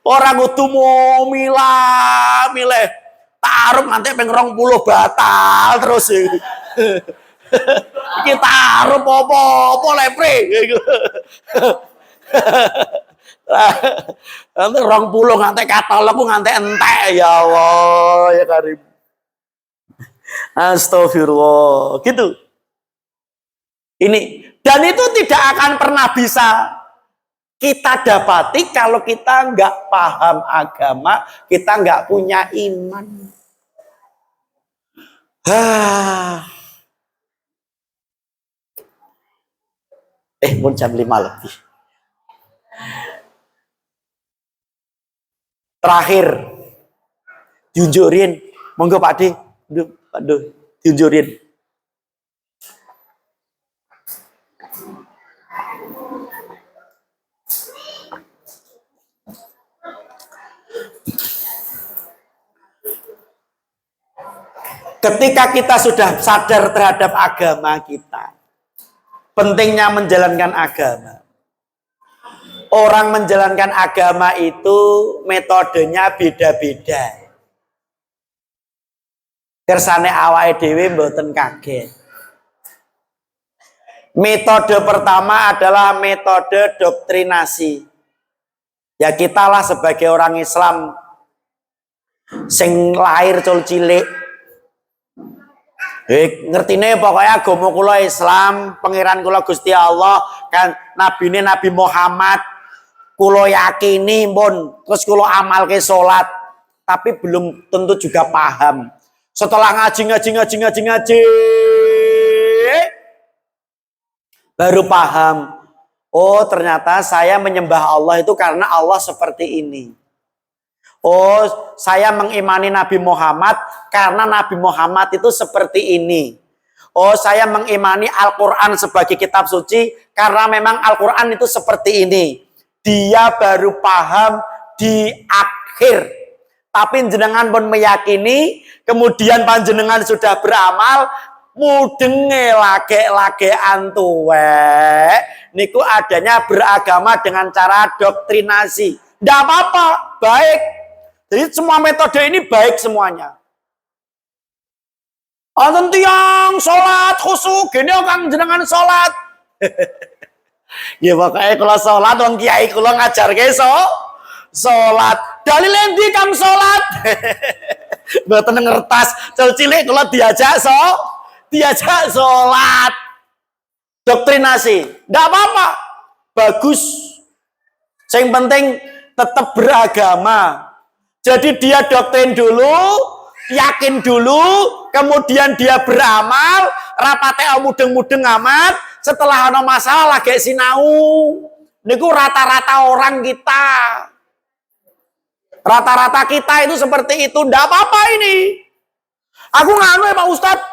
Ora kudu milih taruh nganti ping 20 batal terus iki. Iki taruh apa lepre. Nanti 20 nganti katalogku nganti entek ya Allah ya Karim. Astagfirullah gitu. Ini dan itu tidak akan pernah bisa kita dapati kalau kita nggak paham agama, kita nggak punya iman. Mau jam 5 lebih. Terakhir diunjurin, monggo Pak De, diunjurin. Ketika kita sudah sadar terhadap agama kita, pentingnya menjalankan agama. Orang menjalankan agama itu metodenya beda-beda. Kersane awake dhewe mboten kaget. Metode pertama adalah metode doktrinasi. Ya kita lah sebagai orang Islam sing lahir cul cilik. Ngertine pokoknya agama kula Islam, pangeran kula Gusti Allah, kan nabine Nabi Muhammad. Kulo yakini pun, terus kulo amal ke sholat, tapi belum tentu juga paham. Setelah ngaji, baru paham. Oh ternyata saya menyembah Allah itu karena Allah seperti ini. Oh saya mengimani Nabi Muhammad karena Nabi Muhammad itu seperti ini. Oh saya mengimani Al-Quran sebagai kitab suci karena memang Al-Quran itu seperti ini. Dia baru paham di akhir. Tapi jenengan pun meyakini, kemudian panjenengan sudah beramal, mudenge lage antuwe. Niku adanya beragama dengan cara doktrinasi. Tidak apa-apa, baik. Jadi semua metode ini baik semuanya. Wonten tiyang salat khusuk, gene kang jenengan salat. Ya pokoknya kalau sholat wong kiai kula ngajarke sholat. Dalil endi kang sholat? Mboten ngertas. Cil cilik kula diajak sholat. Doktrinasi. Ndak apa-apa. Bagus. Yang penting tetap beragama. Jadi dia doktrin dulu, yakin dulu, kemudian dia beramal, rapatnya mudeng-mudeng amat, setelah ada masalah lagi sinau. Niku rata-rata orang kita. Rata-rata kita itu seperti itu. Ndak apa-apa ini. Aku nganu ya Pak Ustadz.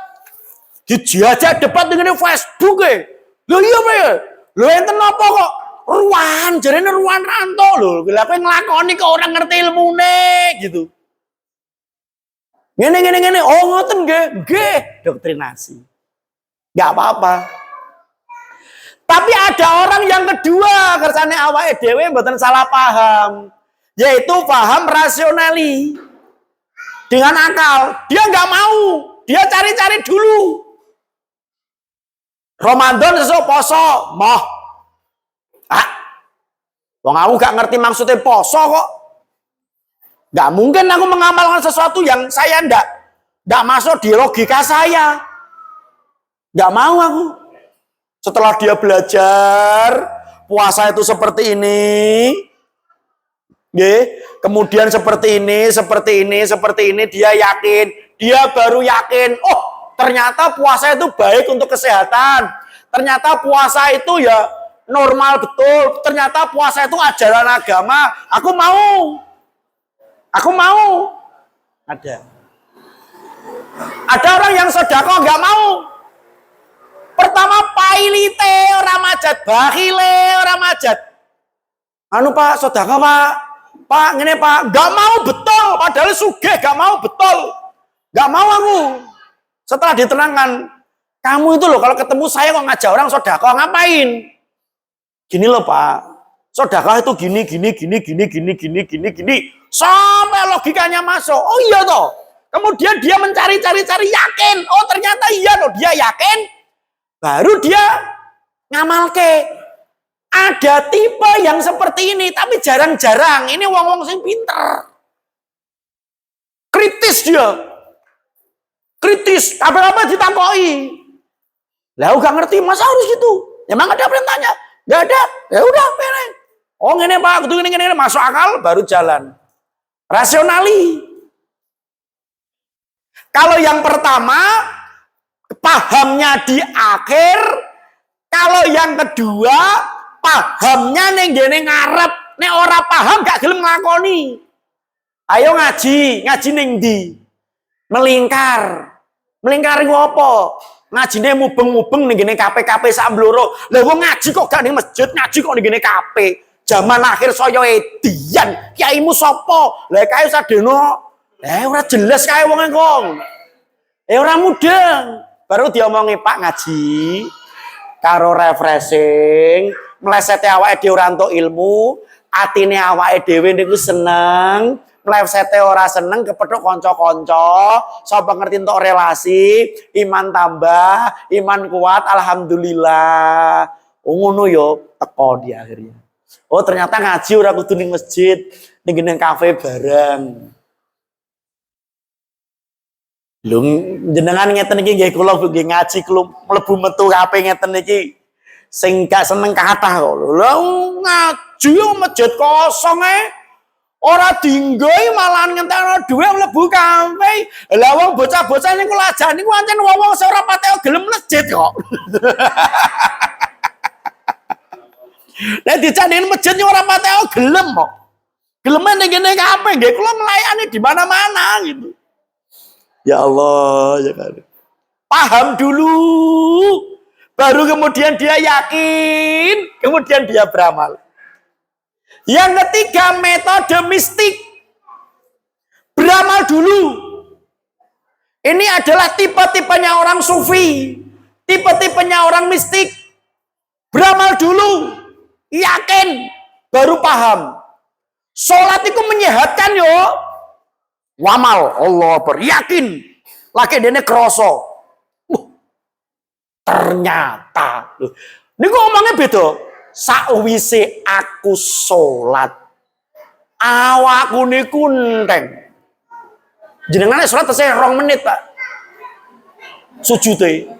Dijajah debat dengan Facebook ya. Loh iya Pak ya. Loh enten apa kok? Ruan, jarene Ruan Ranto lho. Lha kowe nglakoni kok orang ngerti ilmune gitu. Ngene. Oh ngoten nggih. Nggih, doktrinasi. Enggak apa-apa. Tapi ada orang yang kedua kersane awake dhewe mboten salah paham. Yaitu paham rasionali. Dengan akal. Dia nggak mau. Dia cari-cari dulu. Ramadan sesuk poso, moh. Wong aku gak ngerti maksudnya poso kok. Gak mungkin aku mengamalkan sesuatu yang saya ndak masuk di logika saya. Gak mau aku. Setelah dia belajar puasa itu seperti ini, kemudian seperti ini, dia yakin, dia baru yakin, oh ternyata puasa itu baik untuk kesehatan, ternyata puasa itu ya normal betul, ternyata puasa itu ajaran agama, aku mau, ada orang yang sedekah nggak mau. Pertama pailite ora majat, bakhile ora majat. Anu Pak, sedekah Pak, ngene Pak, nggak mau betul, padahal sugih nggak mau betul, nggak mau aku. Setelah diterangkan, kamu itu loh kalau ketemu saya kok ngajak orang sedekah ngapain? Gini loh Pak, sedekah itu gini, sampai logikanya masuk. Oh iya toh. Kemudian dia mencari-cari yakin, oh ternyata iya loh, dia yakin. Baru dia ngamalke. Ada tipe yang seperti ini, tapi jarang-jarang. Ini wong-wong sing pinter. Kritis dia. Kritis. Apa-apa ditakoi. Lah gak ngerti, masa harus gitu? Emang ada perintahnya? Gak ada. Ya udah, beres. Oh ngene Pak, kudu ngene masuk akal baru jalan. Rasionali. Kalau yang pertama pahamnya di akhir, kalau yang kedua pahamnya ning gene ngarep, nek ora paham gak gelem nglakoni. Ayo ngaji ning ndi? Melingkar. Melingkar iku apa? Ngajine mubeng-mubeng ning gene KP sak mbloro. Lah wong ngaji kok gak ning masjid, ngaji kok ning gene KP. Zaman akhir saya edian, kiaimu sapa? Lah kae sadeno. Ora jelas kae wong engkong. Ora mudeng. Baru diomongi Pak ngaji karo refreshing, mlesete awake dhewe ora entuk ilmu, atine awake dhewe niku seneng, mlesete ora seneng kepethuk kanca-kanca, sapa ngerti entuk relasi, iman tambah, iman kuat, alhamdulillah. Ngono yo teko di akhirnya. Oh ternyata ngaji ora kudu ning masjid, ning kafe bareng. Lho jenengan ngeten iki nggih kula nggih ngaji kula mlebu metu kabeh ngeten iki sing gak seneng kathah kok. Lho ngaji masjid kosong ora dinggoi malahan ngentekno dhuwit mlebu kafe. Lah wong bocah-bocah niku lajane niku ancen wong-wong sing ora pate gelem masjid kok. Nek dicandeni masjid ora pate gelem kok. Gelem ning kene kafe nggih kula melayani di mana-mana gitu. Ya Allah, ya kan. Paham dulu, baru kemudian dia yakin, kemudian dia beramal. Yang ketiga, metode mistik. Beramal dulu. Ini adalah tipe-tipenya orang sufi, tipe-tipenya orang mistik. Beramal dulu, yakin, baru paham. Sholat itu menyehatkan yo. Wamal Allah beryakin laki dene kroso. Ternyata niku ngomongnya beda. Sakwise aku salat awakku niku enteng. Jenengan salat tesih 2 menit, Pak. Sujude.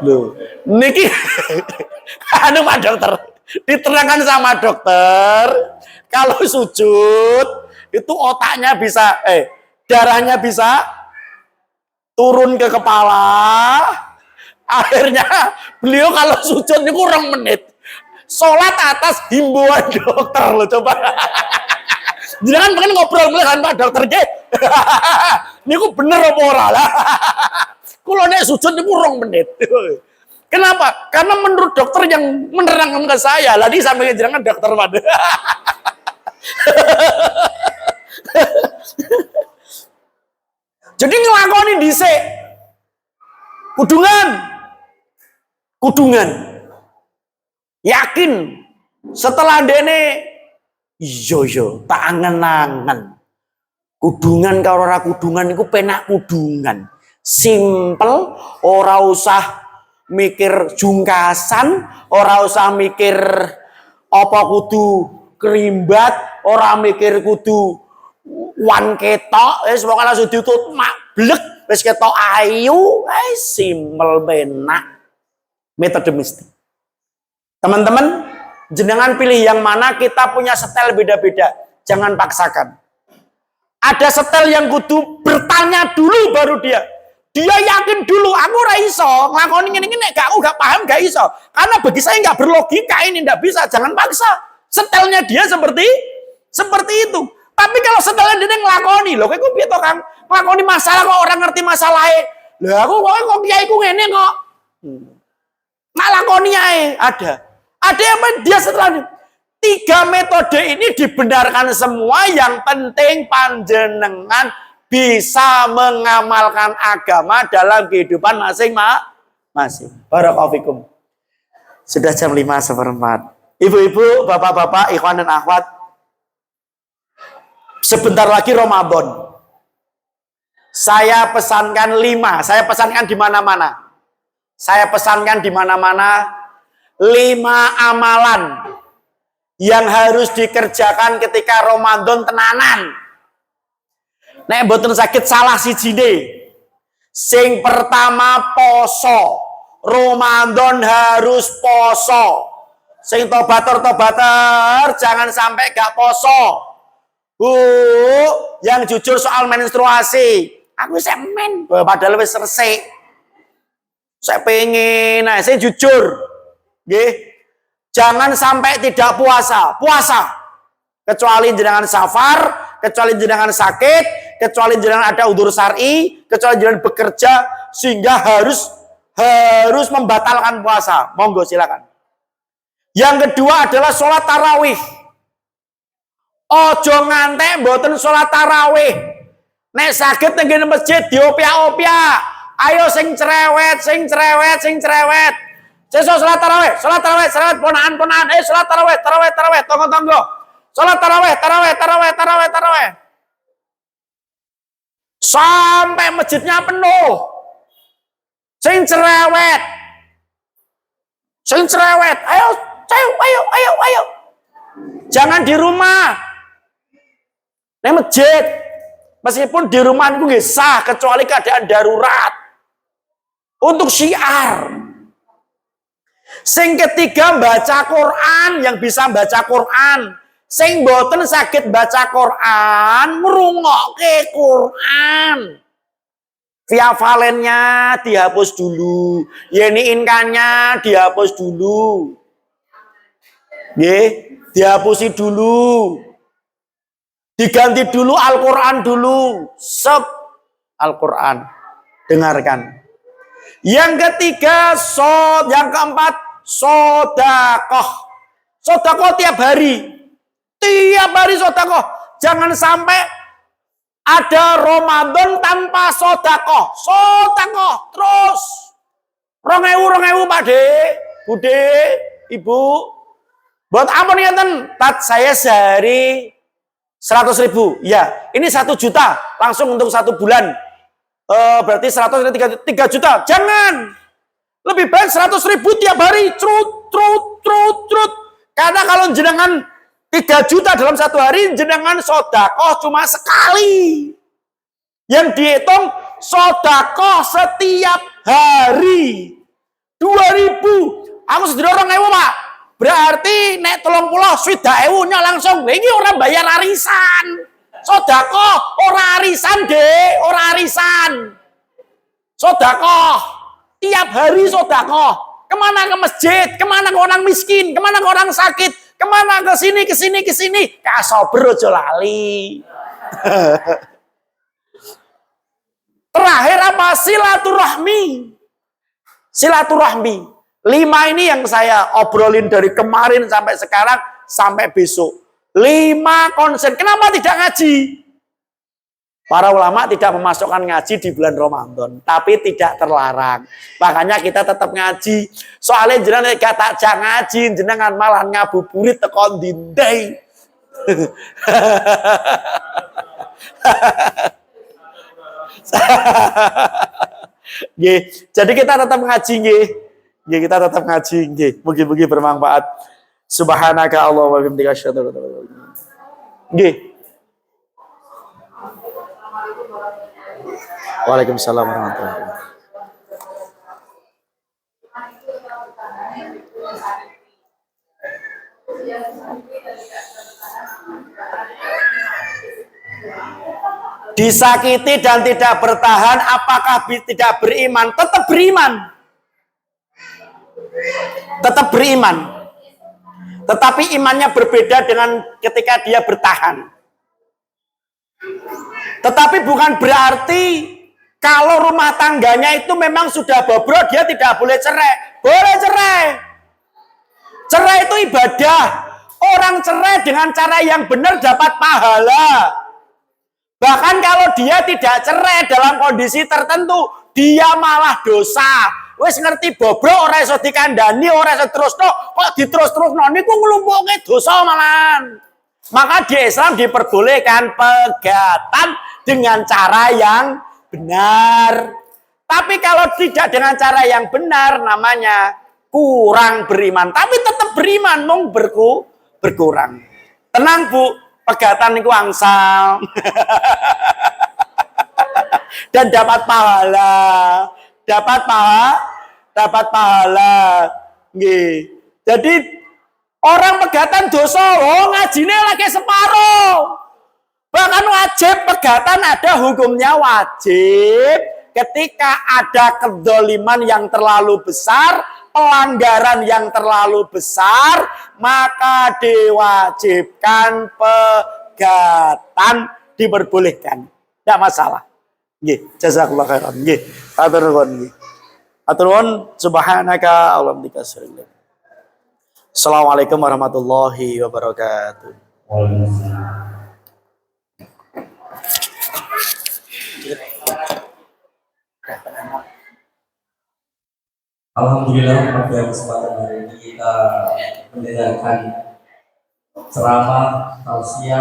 Lho, niki anu Pak Dokter. Diterangkan sama dokter, kalau sujud itu otaknya bisa, darahnya bisa turun ke kepala. Akhirnya beliau kalau sujud ini kurang menit. Sholat atas himbauan dokter loh, coba. Jangan pengen ngobrol dengan Pak Dokter ke. Ini ku bener apa ora lah. Kalau nek sujud ini kurang menit. Kenapa? Karena menurut dokter yang menerangkan ke saya, lagi sampai jangan dokter pada. Jadi ngelakoni dhisik. Kudungan. Yakin setelah dene iya tak angen-angen. Kudungan karo ora kudungan iku penak kudungan. Simple, ora usah mikir jungkasan, ora usah mikir apa kudu kerimbat, ora mikir kudu wan ketok, wis pokoke langsung ditut mak blek, wis ketok ayu, simple penak. Metode mistik. Teman-teman, jenengan pilih yang mana, kita punya setel beda-beda. Jangan paksakan. Ada setel yang kudu bertanya dulu baru dia. Dia yakin dulu, aku ora iso nglakoni ngene iki nek gak paham gak iso. Karena bagi saya nggak berlogika ini, nggak bisa. Jangan paksa. Setelnya dia seperti itu. Tapi kalau setelnya dia nglakoni, lho kowe piye to Kang? Nglakoni masalah kok orang ngerti masalahnya. Lah aku kok kiaiku ngene kok. Nglakoni ae ada yang dia setelah 3 metode ini dibenarkan semua. Yang penting panjenengan bisa mengamalkan agama dalam kehidupan masing-masing. Barakallahu fikum. Sudah jam 5:15. Ibu-ibu, bapak-bapak, ikhwan dan akhwat, sebentar lagi Ramadan. Saya pesankan 5. Saya pesankan di mana-mana. 5 amalan yang harus dikerjakan ketika Ramadan tenanan. Nek mboten sakit salah sijine. Sing pertama poso. Ramadan harus poso. Sing tobater jangan sampai gak poso. Yang jujur soal menstruasi. Aku semen, padahal wis resik. Saya pengen, saya jujur. Nggih. Jangan sampai tidak puasa. Kecuali jenengan safar, kecuali jenengan sakit, kecuali jenengan ada udzur syar'i, kecuali jenengan bekerja sehingga harus membatalkan puasa. Monggo silakan. Yang kedua adalah sholat tarawih. Ojo ngantek mboten sholat tarawih. Nek sakit teng masjid diopia-opia. Ayo sing cerewet. Sesuk sholat tarawih, ponaan, sholat tarawih, tonggo. Sholat tarawih. Sampai masjidnya penuh. Sing cerewet. Ayo. Jangan di rumah. Nek masjid. Meskipun di rumah itu nggih sah kecuali keadaan darurat. Untuk syiar. Sing ketiga baca Quran, yang bisa baca Quran. Sing boten sakit baca Quran, ngrungokke Quran. Via valennya dihapus dulu, yeni-inkannya dihapus dulu. Nggih, dihapusi dulu. Diganti dulu Al-Qur'an dulu. Al-Qur'an. Dengarkan. Yang ketiga, yang keempat, sodakoh. Sodakoh tiap hari. Sodakoh. Jangan sampai ada Ramadan tanpa sodakoh. Terus. 2000 Pak De, Bude, Ibu. Buat ampun ngeten, tat saya sehari 100.000. Ya, ini 1 juta langsung untuk 1 bulan. Berarti 100 3 juta. Jangan. Lebih baik 100.000 tiap hari. Trut. Karena kalau jenengan 3 juta dalam 1 hari, jenengan sodakoh cuma sekali. Yang dihitung sodakoh setiap hari. 2000. Aku sedih 2000 Pak. Berarti nek 30.000 nya langsung iki ora bayar arisan. Sedekah ora arisan, Dek, ora arisan. Sedekah tiap hari sedekah. Kemana? Ke masjid, kemana ke orang miskin, kemana ke orang sakit, kemana ke sini, ke sini, ke sini. Kasober aja lali. Terakhir apa? Silaturahmi. Silaturahmi. 5 ini yang saya obrolin dari kemarin sampai sekarang sampai besok. 5 konsen. Kenapa tidak ngaji? Para ulama tidak memasukkan ngaji di bulan Ramadan, tapi tidak terlarang. Makanya kita tetap ngaji. Soalnya jenengan gak tak ngaji, jenengan malah ngabuburit tekon dindai. Jadi kita tetap ngaji nggih. Kita tetap ngaji nggih. Mugi-mugi bermanfaat. Subhanaka Allah wa bihamdika asyhadu an la ilaha illa anta. Nggih. Waalaikumsalam warahmatullahi wabarakatuh. Disakiti dan tidak bertahan, apakah tidak beriman? Tetap beriman. Tetap beriman. Tetapi imannya berbeda dengan ketika dia bertahan. Tetapi bukan berarti kalau rumah tangganya itu memang sudah bobrok, dia tidak boleh cerai. Boleh cerai. Cerai itu ibadah. Orang cerai dengan cara yang benar dapat pahala. Bahkan kalau dia tidak cerai dalam kondisi tertentu, dia malah dosa. Wes ngerti bobrok ora iso dikandani, ora iso terusno, kok diterus-terusno niku nglumpuke dosa malahan. Maka di Islam diperbolehkan pegatan dengan cara yang benar. Tapi kalau tidak dengan cara yang benar namanya kurang beriman. Tapi tetap beriman, mong berkurang. Tenang Bu, pegatan itu angsal. Dan dapat pahala. Dapat pahala. Nggih. Jadi orang pegatan dosa, ngajine lagi separuh. Bahkan wajib pegatan ada hukumnya wajib ketika ada kedzaliman yang terlalu besar, pelanggaran yang terlalu besar, maka diwajibkan pegatan, diperbolehkan. Tidak masalah. Nggih, jazakallahu khairan. Nggih, atur nuwun nggih. Atur nuwun subhanaka Allahumma bika. Assalamualaikum warahmatullahi wabarakatuh. Alhamdulillah pada kesempatan hari ini kita mendengarkan ceramah tausiah